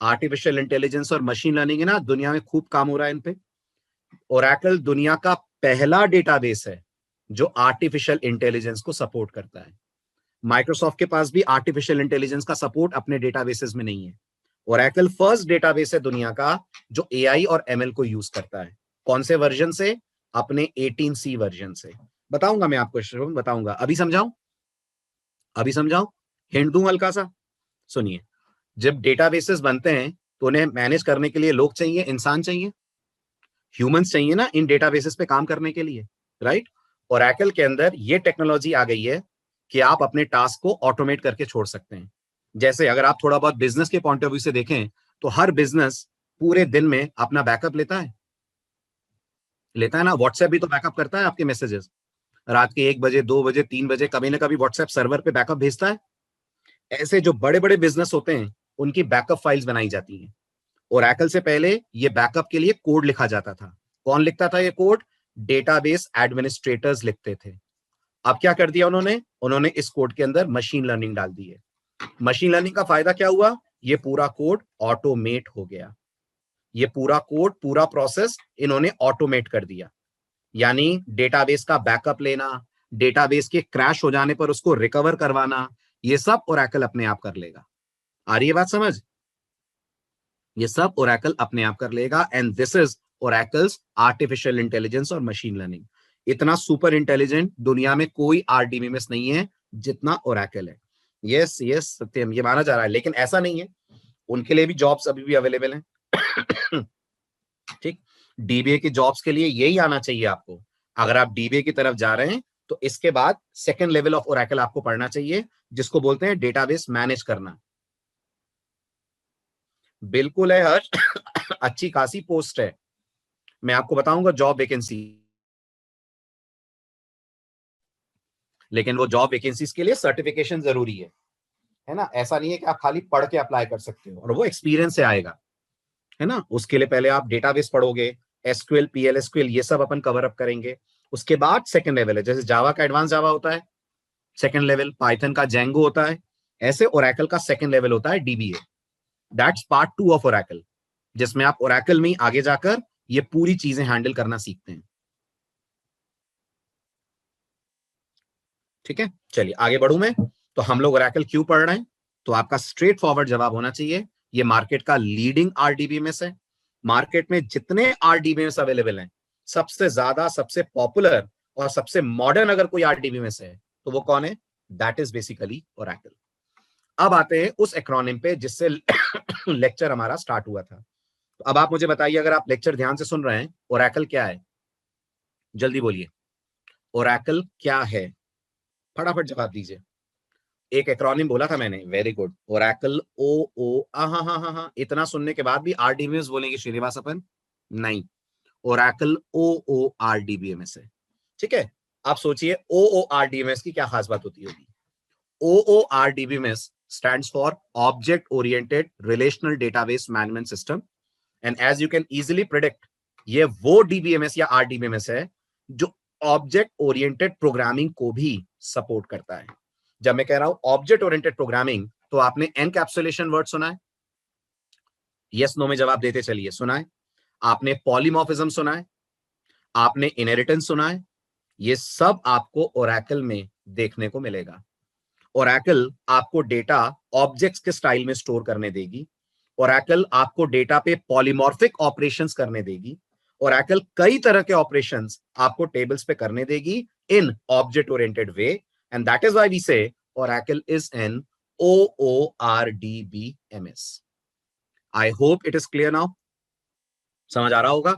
S1: आर्टिफिशियल इंटेलिजेंस और मशीन लर्निंग है ना, दुनिया में खूब काम हो रहा है इन पे। ओरेकल दुनिया का पहला डेटाबेस है जो आर्टिफिशियल इंटेलिजेंस को सपोर्ट करता है। माइक्रोसॉफ्ट के पास भी आर्टिफिशियल इंटेलिजेंस का सपोर्ट अपने डेटाबेसेस में नहीं है। ओरेकल फर्स्ट डेटाबेस है दुनिया का जो एआई और एमएल को यूज करता है। कौन से वर्जन से? अपने 18C वर्जन से। बताऊंगा मैं आपको, श्रवण बताऊंगा। अभी समझाऊं? अभी समझाऊं? हिंट दूं हल्का सा? सुनिए, जब डेटाबेसेस बनते हैं तो उन्हें मैनेज करने के लिए लोग चाहिए, इंसान चाहिए, ह्यूमंस चाहिए ना इन डेटाबेसेस पे काम करने के लिए, राइट? ओरेकल के अंदर ये टेक्नोलॉजी आ गई है कि आप अपने टास्क को ऑटोमेट करके छोड़ सकते हैं। जैसे अगर आप थोड़ा बहुत बिजनेस के पॉइंट ऑफ व्यू से देखें तो हर बिजनेस पूरे दिन में अपना बैकअप लेता है ना। व्हाट्सएप भी तो बैकअप करता है आपके मैसेजेस, रात के 1 बजे 2 बजे 3 बजे कभी ना कभी व्हाट्सएप सर्वर पे बैकअप भेजता है। ऐसे जो बड़े बड़े बिजनेस होते हैं उनकी बैकअप फाइल्स बनाई जाती हैं। ओरेकल से पहले ये बैकअप के लिए कोड लिखा जाता था। कौन लिखता था ये कोड? डेटाबेस एडमिनिस्ट्रेटर्स लिखते थे। अब क्या कर दिया उन्होंने? उन्होंने इस कोड के अंदर मशीन लर्निंग डाल दी है। मशीन लर्निंग का फायदा क्या हुआ? ये पूरा कोड ऑटोमेट हो गया। ये पूरा कोड, पूरा प्रोसेस इन्होंने ऑटोमेट कर दिया। यानी डेटाबेस का बैकअप लेना, डेटाबेस के क्रैश हो जाने पर उसको रिकवर करवाना, ये सब ओरेकल अपने आप कर लेगा। आ रही है बात समझ? ये सब ओरेकल अपने आप कर लेगा। And this is oracles artificial intelligence और मशीन लर्निंग। इतना सुपर इंटेलिजेंट दुनिया में कोई आरडीबीएमएस नहीं है जितना ओरेकल है। यस यस सत्यम, ये माना जा रहा है, लेकिन ऐसा नहीं है, उनके लिए भी जॉब्स अभी भी अवेलेबल हैं। ठीक, डीबीए की जॉब्स के लिए यही आना चाहिए आपको। अगर आप डीबीए की तरफ जा रहे हैं तो इसके बाद सेकंड लेवल ऑफ ओरेकल आपको पढ़ना चाहिए, जिसको बोलते हैं डेटाबेस मैनेज करना। बिल्कुल है हर्ष। अच्छी खासी पोस्ट है, मैं आपको बताऊंगा जॉब वैकेंसी, लेकिन वो जॉब वैकेंसीज के लिए सर्टिफिकेशन जरूरी है ना। ऐसा नहीं है कि आप खाली पढ़ के अप्लाई कर सकते हो, और वो एक्सपीरियंस से आएगा, है ना। उसके लिए पहले आप डेटाबेस पढ़ोगे, एसक्यूएल पीएलएसक्यूएल ये सब अपन कवर अप करेंगे। उसके बाद सेकंड लेवल है, जैसे जावा का एडवांस जावा होता है सेकंड लेवल, पाइथन का जेंगो होता है, ऐसे ओरेकल का सेकंड लेवल होता है dBA. That's part 2 of Oracle, जिसमें आप ओरेकल में आगे जाकर ये पूरी चीजें हैंडल करना सीखते हैं। ठीक है, चलिए आगे बढ़ू मैं। तो हम लोग ओरेकल क्यों पढ़ रहे हैं? तो आपका स्ट्रेट फॉरवर्ड जवाब होना चाहिए, ये मार्केट का लीडिंग आरडीबीएमएस है। मार्केट में जितने आरडीबीएमएस अवेलेबल हैं, सबसे ज्यादा, सबसे पॉपुलर और सबसे मॉडर्न अगर कोई आरडीबीएमएस है तो वो कौन है? That is basically Oracle. अब आते हैं उस एक्रोनिम पे जिससे लेक्चर हमारा स्टार्ट हुआ था। तो अब आप मुझे बताइए, अगर आप लेक्चर ध्यान से सुन रहे हैं, ओरेकल क्या है? जल्दी बोलिए, ओरेकल क्या है? फटाफट जवाब दीजिए। एक एक्रोनिम बोला था मैंने, वेरी गुड, ओरेकल। ओ ओ हाँ हाँ हाँ हाँ, इतना सुनने के बाद भी आरडीबीएमएस बोलेंगे श्रीनिवास अपन? नहीं, ओरेकल ओ ओ आरडीबीएमएस है। ठीक है, आप सोचिए ओ ओ आरडीबीएमएस की क्या खास बात होती होगी? ओ ओ RDBMS stands for Object Oriented Relational Database Management System, and as you can easily predict, ये वो डीबीएमएस या आरडीबीएमएस है जो ऑब्जेक्ट ओरिएंटेड प्रोग्रामिंग को भी सपोर्ट करता है। जब मैं कह रहा हूं ऑब्जेक्ट ओरिएंटेड प्रोग्रामिंग, तो आपने एनकैप्सुलेशन वर्ड सुना है? यस नो में जवाब देते चलिए। सुना है? आपने पॉलीमॉर्फिज्म सुना है? आपने इनहेरिटेंस सुना है? ये सब आपको ओरेकल में देखने को मिलेगा। ओरेकल आपको डेटा ऑब्जेक्ट्स के स्टाइल में स्टोर करने देगी, ओरेकल आपको डेटा पे पॉलीमॉर्फिक ऑपरेशंस करने देगी। ओरेकल कई तरह के ऑपरेशंस आपको टेबल्स पे करने देगी in object oriented way, and that is why we say Oracle is an OORDBMS। I hope it is clear now, समझ आ रहा होगा?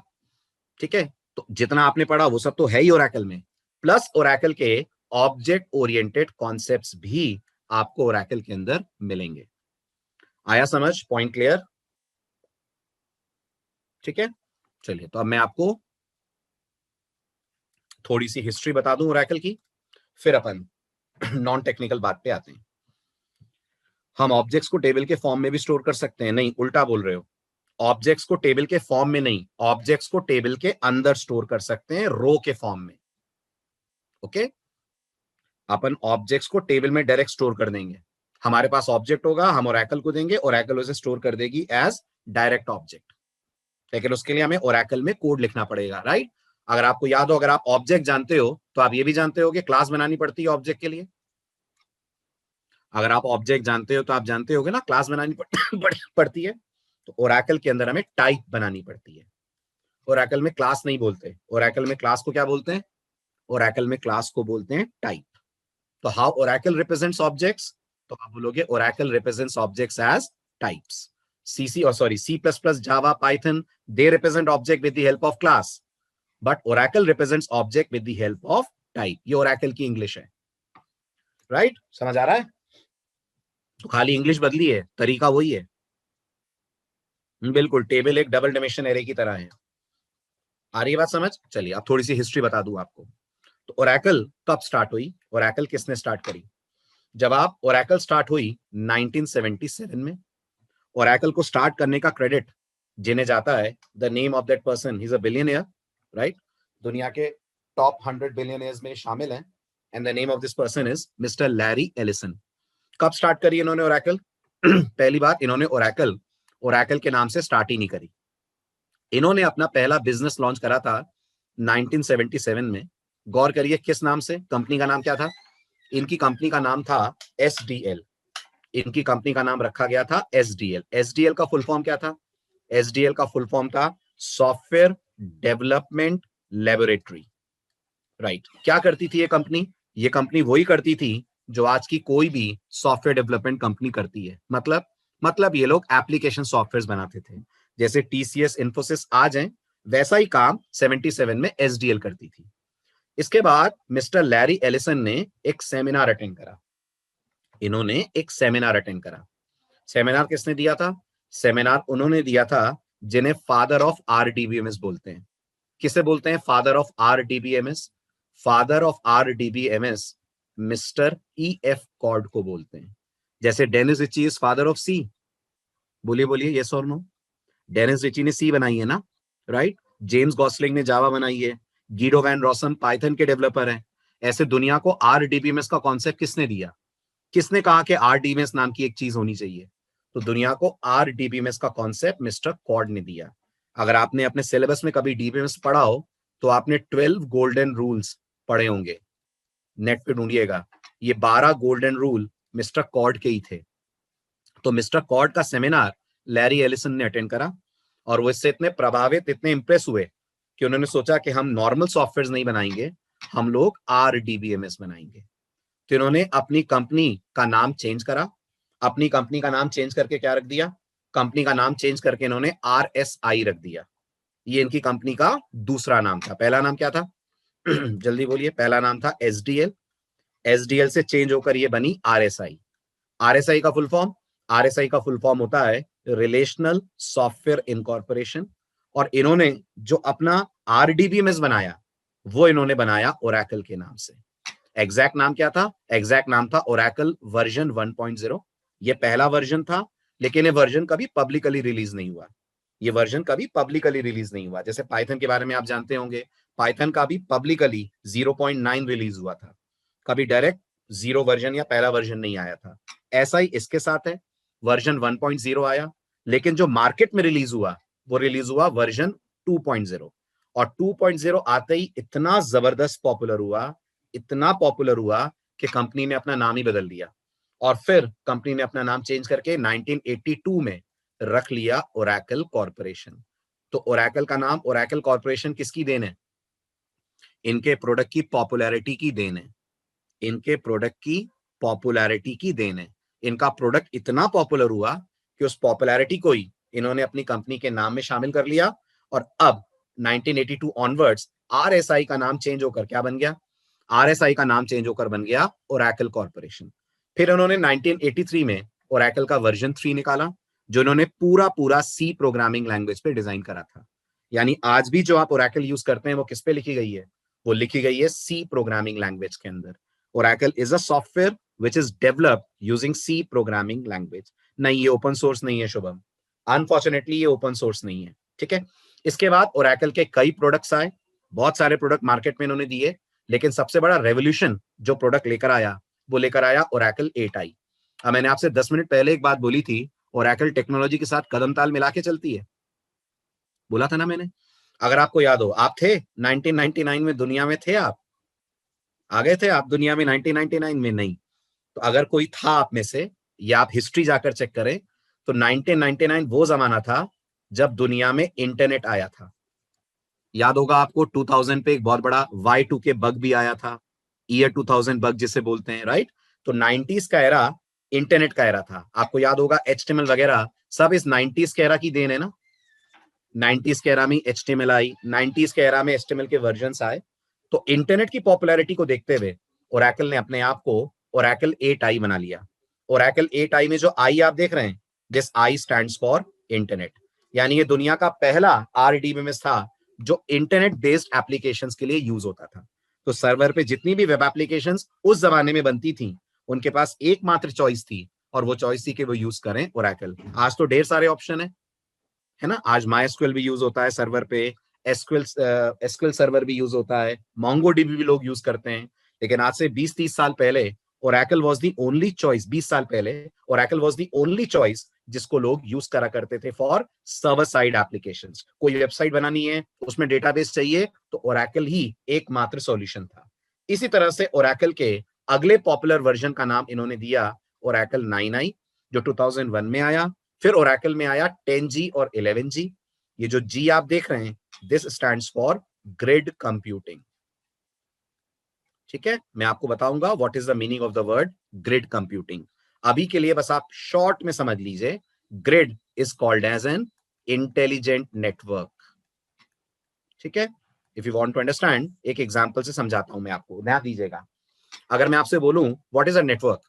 S1: ठीक है, तो जितना आपने पढ़ा वो सब तो है ही ओरेकल में, प्लस ओरेकल के ऑब्जेक्ट ओरिएंटेड कॉन्सेप्ट्स भी आपको ओरेकल के अंदर मिलेंगे। आया समझ? Point clear? ठीक है, चलिए तो अब मैं आपको थोड़ी सी हिस्ट्री बता दूं ओरेकल की, फिर अपन नॉन टेक्निकल बात पे आते हैं। हम ऑब्जेक्ट्स को टेबल के फॉर्म में भी स्टोर कर सकते हैं। नहीं, उल्टा बोल रहे हो, ऑब्जेक्ट्स को टेबल के फॉर्म में नहीं, ऑब्जेक्ट्स को टेबल के अंदर स्टोर कर सकते हैं, रो के फॉर्म में। ओके, अपन ऑब्जेक्ट्स को टेबल में डायरेक्ट स्टोर कर देंगे। हमारे पास ऑब्जेक्ट होगा, हम ओरेकल को देंगे, ओरेकल उसे स्टोर कर देगी एज डायरेक्ट ऑब्जेक्ट। लेकिन उसके लिए हमें ओरेकल में कोड लिखना पड़ेगा, राइट? अगर आपको याद हो, अगर आप ऑब्जेक्ट जानते हो तो आप ये भी जानते हो कि क्लास बनानी पड़ती है ऑब्जेक्ट के लिए। अगर आप ऑब्जेक्ट जानते हो तो आप जानते होगे ना, क्लास बनानी पड़ती है। तो ओरेकल के अंदर हमें टाइप बनानी पड़ती है। ओरेकल में क्लास नहीं बोलते, ओरेकल में क्लास को क्या बोलते हैं? ओरेकल में क्लास को बोलते हैं टाइप। तो हाउ ओरेकल रिप्रेजेंट्स ऑब्जेक्ट्स? तो आप बोलोगे Oracle represents objects as types. C++, Java, Python, they represent object with the help of class, but Oracle represents object with the help of type. ये Oracle की इंग्लिश है, राइट? समझ आ रहा है? तो खाली इंग्लिश बदली है, तरीका वही है। बिल्कुल, टेबल एक डबल डायमेंशन एरे की तरह है। आ रही है बात समझ? चलिए अब थोड़ी सी हिस्ट्री बता दूं आपको। तो ओरेकल कब स्टार्ट हुई? ओरेकल किसने स्टार्ट करी? जब आप ओरेकल स्टार्ट हुई 1977 में। ओरेकल को स्टार्ट करने का क्रेडिट जिन्हें जाता है, the name of that person, he is a billionaire, right? दुनिया के टॉप 100 बिलियनियर्स में शामिल हैं, and the name of this person is mister Larry Ellison. कब स्टार्ट करी इन्होंने ओरेकल? पहली बार इन्होंने ओरेकल के नाम से स्टार्ट ही नहीं करी। इन्होंने अपना पहला बिजनेस लॉन्च करा था 1977 में। गौर करिए किस नाम से, कंपनी का नाम क्या था? इनकी कंपनी का नाम था SDL। इनकी कंपनी का नाम रखा गया था SDL। SDL का फुल फॉर्म क्या था? SDL का फुल फॉर्म था सॉफ्टवेयर डेवलपमेंट लेबोरेटरी, राइट? क्या करती थी ये कंपनी? ये कंपनी वही करती थी जो आज की कोई भी सॉफ्टवेयर डेवलपमेंट कंपनी करती है। मतलब ये लोग एप्लीकेशन सॉफ्टवेयर बनाते थे। जैसे TCS, इन्फोसिस आज हैं, वैसा ही काम 77 में SDL करती थी। इसके बाद मिस्टर लैरी एलिसन ने एक सेमिनार अटेंड करा। इन्होंने एक सेमिनार अटेंड करा। सेमिनार किसने दिया था? सेमिनार उन्होंने दिया था जिन्हें फादर ऑफ RDBMS बोलते हैं। किसे बोलते हैं father of RDBMS? Father of RDBMS mister EF Codd को बोलते हैं। जैसे Dennis Ritchie is father of C। बोलिए बोलिए, यस और नो? डेनिस रिची ने C बनाई है ना, राइट? जेम्स गॉसलिंग ने जावा बनाई है, गीडो वैन रॉसम पाइथन के डेवलपर हैं। ऐसे दुनिया को RDBMS का कॉन्सेप्ट किसने दिया? किसने कहा कि RDBMS नाम की एक चीज होनी चाहिए? तो दुनिया को RDBMS का कॉन्सेप्ट मिस्टर कॉर्ड ने दिया। अगर आपने अपने सिलेबस में कभी DBMS पढ़ा हो तो आपने 12 गोल्डन रूल्स पढ़े होंगे, नेट पे ढूंढिएगा। ये 12 गोल्डन रूल मिस्टर कॉर्ड के ही थे। तो मिस्टर कॉर्ड का सेमिनार लैरी एलिसन ने अटेंड करा, और वो इससे इतने प्रभावित, इतने इंप्रेस हुए कि उन्होंने सोचा कि हम नॉर्मल सॉफ्टवेयर नहीं बनाएंगे, हम लोग RDBMS बनाएंगे। तो इन्होंने अपनी कंपनी का नाम चेंज करा। अपनी कंपनी का नाम चेंज करके क्या रख दिया? कंपनी का नाम चेंज करके इन्होंने RSI रख दिया। ये इनकी कंपनी का दूसरा नाम था। पहला नाम क्या था? जल्दी बोलिए। पहला नाम था SDL। SDL से चेंज होकर ये बनी RSI। RSI का फुल फॉर्म? RSI का फुल फॉर्म होता है रिलेशनल सॉफ्टवेयर इनकॉर्पोरेशन। और इन्होंने जो अपना RDBMS बनाया वो इन्होंने बनाया ओरेकल के नाम से। एग्जैक्ट नाम क्या था? एग्जैक्ट नाम था ओरेकल वर्जन 1.0। ये पहला वर्जन था, लेकिन ये वर्जन कभी पब्लिकली रिलीज नहीं हुआ। ये वर्जन कभी पब्लिकली रिलीज नहीं हुआ। जैसे पाइथन के बारे में आप जानते होंगे, पाइथन का भी पब्लिकली 0.9 रिलीज हुआ था, कभी डायरेक्ट 0 वर्जन या पहला वर्जन नहीं आया था। ऐसा ही इसके साथ है, वर्जन 1.0 आया, लेकिन जो मार्केट में रिलीज हुआ वो रिलीज हुआ वर्जन 2.0। और 2.0 आते ही इतना जबरदस्त पॉपुलर हुआ, इतना पॉपुलर हुआ कि कंपनी ने अपना नाम ही बदल दिया। और फिर कंपनी ने अपना नाम चेंज करके 1982 में रख लिया ओरेकल कॉर्पोरेशन। तो ओरेकल का नाम ओरेकल कॉर्पोरेशन किसकी देन है? इनके प्रोडक्ट की पॉपुलैरिटी की देन है। इनके प्रोडक्ट की पॉपुलैरिटी की देन है। इनका प्रोडक्ट इतना पॉपुलर हुआ कि उस पॉपुलैरिटी को ही इन्होंने अपनी कंपनी के नाम में शामिल कर लिया। और अब 1982 ऑनवर्ड्स आरएसआई का नाम चेंज होकर क्या बन गया? आरएसआई का नाम चेंज होकर बन गया ओरेकल कॉर्पोरेशन। फिर उन्होंने 1983 में ओरेकल का वर्जन 3 निकाला, जो इन्होंने पूरा पूरा सी प्रोग्रामिंग लैंग्वेज पे डिजाइन करा था। यानी आज भी जो आप ओरेकल यूज करते हैं वो किस पे लिखी गई है? वो लिखी गई है सी प्रोग्रामिंग लैंग्वेज के अंदर। Oracle is a software which is developed using C programming language। नहीं, ये ओपन सोर्स नहीं है शुभम, अनफॉर्चुनेटली ये ओपन सोर्स नहीं है। ठीक है, इसके बाद Oracle के कई प्रोडक्ट्स आए, बहुत सारे प्रोडक्ट मार्केट में इन्होंने दिए, लेकिन सबसे बड़ा रेवोल्यूशन जो प्रोडक्ट लेकर आया वो लेकर आया Oracle 8i। अब मैंने आपसे 10 मिनट पहले एक बात बोली थी, Oracle टेक्नोलॉजी के साथ कदम ताल मिला के चलती है, बोला था ना मैंने। अगर आपको याद हो, आप थे 1999 में दुनिया में थे, आप आ गए थे आप दुनिया में 1999 में? नहीं। तो अगर कोई था आप में से, या आप हिस्ट्री जाकर चेक करें, तो 1999 वो जमाना था जब दुनिया में इंटरनेट आया था। याद होगा आपको 2000 पे एक बहुत बड़ा Y2K बग भी आया था, ईयर 2000 बग जिसे बोलते हैं, राइट। तो 90s का एरा इंटरनेट का एरा था। आपको याद होगा HTML वगैरह सब इस 90s के एरा की देन है ना। 90s के एरा में HTML आई, 90s के एरा में HTML के वर्जन्स आए। तो इंटरनेट की पॉपुलैरिटी को देखते हुए ओरेकल ने अपने आप को ओरेकल 8i बना लिया। ओरेकल 8i में जो आई आप देख रहे हैं, this I stands for internet. यानी ये दुनिया का पहला RDBMS था जो इंटरनेट बेस्ड एप्लीकेशंस के लिए यूज होता था। तो सर्वर पे जितनी भी वेब एप्लीकेशंस उस जमाने में बनती थी, उनके पास एकमात्र चॉइस थी, और वो चॉइस थी कि वो यूज करें ओरेकल। आज तो ढेर सारे ऑप्शन है ना। आज MySQL भी यूज होता है सर्वर पे, एसक्यूएल सर्वर भी यूज होता है, MongoDB भी लोग यूज करते हैं। लेकिन आज से 20-30 साल पहले Oracle was the only choice, 20 साल पहले Oracle was the only choice जिसको लोग यूज करा करते थे फॉर सर्वर साइड एप्लीकेशंस। कोई वेबसाइट बनानी है, उसमें डेटाबेस चाहिए, तो Oracle ही एकमात्र सॉल्यूशन था। इसी तरह से Oracle के अगले पॉपुलर वर्जन का नाम इन्होंने दिया Oracle 9i, जो 2001 में आया। फिर Oracle में आया 10G और 11G। ये जो G आप देख रहे हैं, this stands for grid computing. ठीक है, मैं आपको बताऊंगा what is the meaning of the word grid computing. अभी के लिए बस आप शॉर्ट में समझ लीजिए, grid is called as an intelligent network. ठीक है, if you want to understand, एक एग्जांपल से समझाता हूं मैं आपको, ध्यान दीजिएगा। अगर मैं आपसे बोलूं व्हाट इज अ नेटवर्क,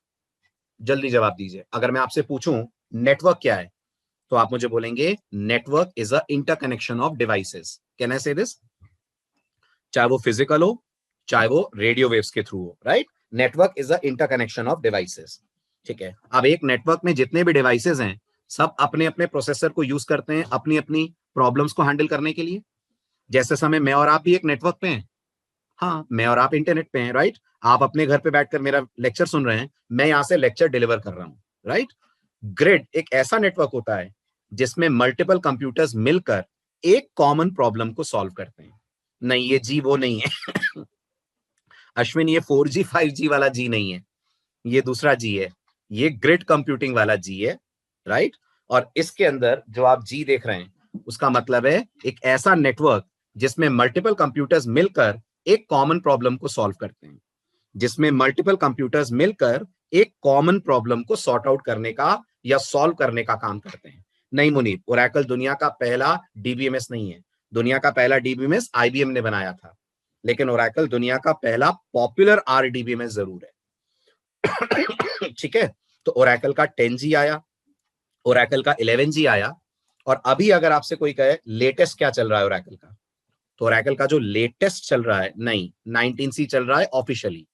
S1: जल्दी जवाब दीजिए। अगर मैं आपसे पूछूं नेटवर्क क्या है, तो आप मुझे बोलेंगे network is a interconnection of devices. Can I से दिस? चाहे वो फिजिकल हो, चाहे वो रेडियो वेव्स के थ्रू हो, right. Network is a interconnection of devices. ठीक है, अब एक नेटवर्क में जितने भी डिवाइसेस हैं, सब अपने अपने प्रोसेसर को यूज करते हैं अपनी अपनी प्रॉब्लम्स को हैंडल करने के लिए। जैसे समय मैं और आप भी एक नेटवर्क पे हैं। हाँ, मैं और आप इंटरनेट पे हैं, राइट। आप अपने घर पे बैठकर मेरा लेक्चर सुन रहे हैं, मैं यहां से लेक्चर डिलीवर कर रहा हूं, राइट। ग्रिड एक ऐसा नेटवर्क होता है जिसमें मल्टीपल कंप्यूटर्स मिलकर एक कॉमन प्रॉब्लम को सॉल्व करते हैं। नहीं, ये जी वो नहीं है अश्विन, ये 4G 5G वाला जी नहीं है, ये दूसरा जी है। ये ग्रिड कंप्यूटिंग वाला जी है, राइट। और इसके अंदर जो आप जी देख रहे हैं, उसका मतलब है एक ऐसा नेटवर्क जिसमें मल्टीपल कंप्यूटर्स मिलकर एक कॉमन प्रॉब्लम को सॉल्व करते हैं, जिसमें मल्टीपल कंप्यूटर्स मिलकर एक कॉमन प्रॉब्लम को सॉर्ट आउट करने का या सॉल्व करने का काम करते हैं। नहीं मुनीब, ओरेकल दुनिया का पहला डीबीएमएस नहीं है। दुनिया का पहला डीबीएमएस IBM ने बनाया था, लेकिन ओरेकल दुनिया का पहला पॉपुलर RDBMS जरूर है। ठीक है, तो ओरेकल का 10G आया, ओरेकल का 11G आया, और अभी अगर आपसे कोई कहे लेटेस्ट क्या चल रहा है ओरेकल का, तो ओरेकल का जो लेटेस्ट चल रहा है, नहीं, 19C चल रहा है ऑफिशियली।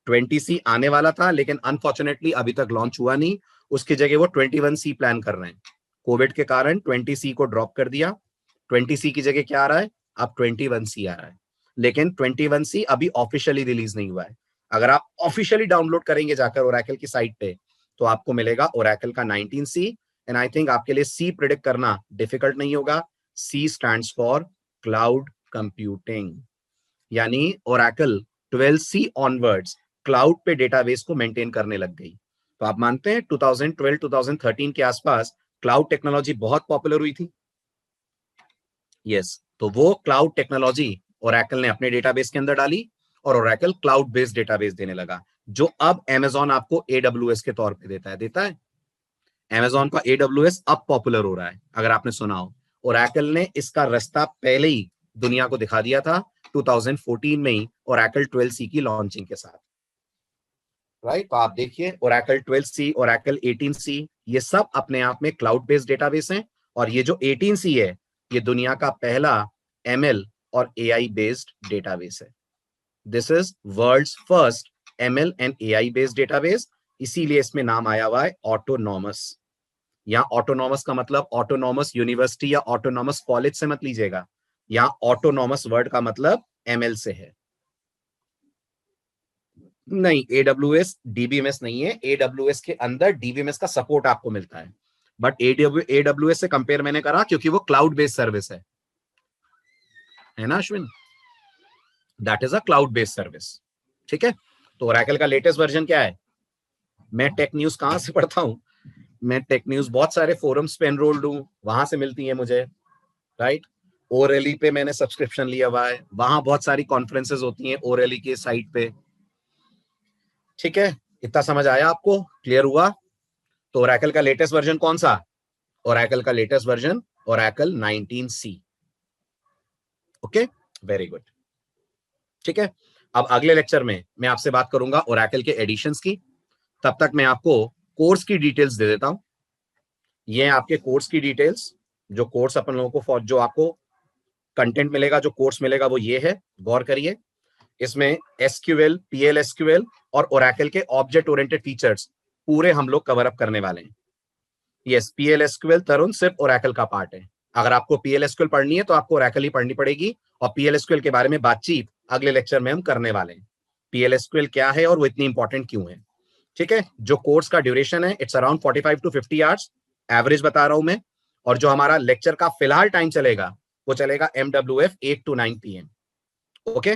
S1: 20C आने वाला था, लेकिन अनफॉर्चुनेटली अभी तक लॉन्च हुआ नहीं। उसकी जगह वो 21C प्लान कर रहे हैं। कोविड के कारण 20C को ड्रॉप कर दिया। 20C की जगह क्या आ रहा है? अब 21C आ रहा है, लेकिन 21C अभी ऑफिशियली रिलीज नहीं हुआ है। अगर आप ऑफिशियली डाउनलोड करेंगे जाकर ओरेकल की साइट पे, तो आपको मिलेगा ओरेकल का 19C। एंड आई थिंक आपके लिए C प्रिडिक्ट करना डिफिकल्ट नहीं होगा। C stands for cloud computing. यानी ओरेकल 12C ऑनवर्ड्स क्लाउड पे डेटाबेस को मेंटेन करने लग गई। तो आप मानते हैं 2012-2013 के आसपास क्लाउड टेक्नोलॉजी बहुत पॉपुलर हुई थी। यस, तो वो क्लाउड टेक्नोलॉजी ओरेकल ने अपने डेटाबेस के अंदर डाली और ओरेकल क्लाउड बेस्ड डेटाबेस देने लगा, जो अब Amazon आपको AWS के तौर पे देता है। Amazon का AWS अब पॉपुलर हो रहा है, अगर आपने सुना हो। ओरेकल ने इसका रास्ता पहले ही दुनिया को दिखा दिया था 2014 में ही ओरेकल 12c की लॉन्चिंग के साथ। राइट, तो आप देखिए ओरेकल 12c, ओरेकल 18c, ये सब अपने आप में क्लाउड बेस्ड डेटाबेस हैं। और ये जो 18c है, ये दुनिया का पहला ML और AI बेस्ड डेटाबेस है। This is world's first ML and AI based database, इसीलिए इसमें नाम आया हुआ है ऑटोनॉमस। यहाँ ऑटोनॉमस का मतलब ऑटोनॉमस यूनिवर्सिटी या ऑटोनॉमस कॉलेज से मत लीजिएगा, यहाँ ऑटोनॉमस वर्ड का मतलब ML से है। नहीं, AWS DBMS नहीं है, AWS के अंदर DBMS का सपोर्ट आपको मिलता है, बट AWS से कंपेयर मैंने करा क्योंकि वो क्लाउड बेस्ड सर्विस है ना Ashwin, that is a cloud based service. ठीक है, तो ओरेकल का लेटेस्ट वर्जन क्या है? मैं टेक न्यूज कहां से पढ़ता हूं? मैं टेक न्यूज बहुत सारे फोरम्स पे एनरोल्ड हूं, वहां से मिलती है मुझे। राइट, ओरेली पे मैंने सब्सक्रिप्शन लिया हुआ है, वहां बहुत सारी कॉन्फ्रेंसेस होती हैं ओरेली के साइट पे। ठीक है, इतना समझ आया आपको? क्लियर हुआ? तो ओरेकल का लेटेस्ट वर्जन कौन सा? ओरेकल का latest version Oracle 19c। Okay, very good. ठीक है, अब अगले लेक्चर में मैं आपसे बात करूंगा ओरेकल के एडिशंस की। तब तक मैं आपको कोर्स की डिटेल्स दे देता हूं। ये है आपके कोर्स की डिटेल्स, जो कोर्स अपन लोगों को जो आपको कंटेंट मिलेगा, जो कोर्स मिलेगा वो ये है, गौर करिए। इसमें SQL, PL/SQL और ओरेकल के ऑब्जेक्ट ओरिएंटेड फीचर्स पूरे हम लोग कवर अप करने वाले हैं। यस, PL/SQL तरुण सिर्फ ओरेकल का पार्ट है। अगर आपको PL/SQL पढ़नी है तो आपको ओरेकल ही पढ़नी पड़ेगी, और PL/SQL के बारे में बातचीत अगले लेक्चर में हम करने वाले हैं। PL/SQL क्या है और वो इतनी इंपॉर्टेंट क्यों है। ठीक है, जो कोर्स का ड्यूरेशन है it's around 45 to 50 hours, average बता रहा हूं मैं। और जो हमारा लेक्चर का फिलहाल टाइम चलेगा वो चलेगा MWF 8 to 9 PM। ओके,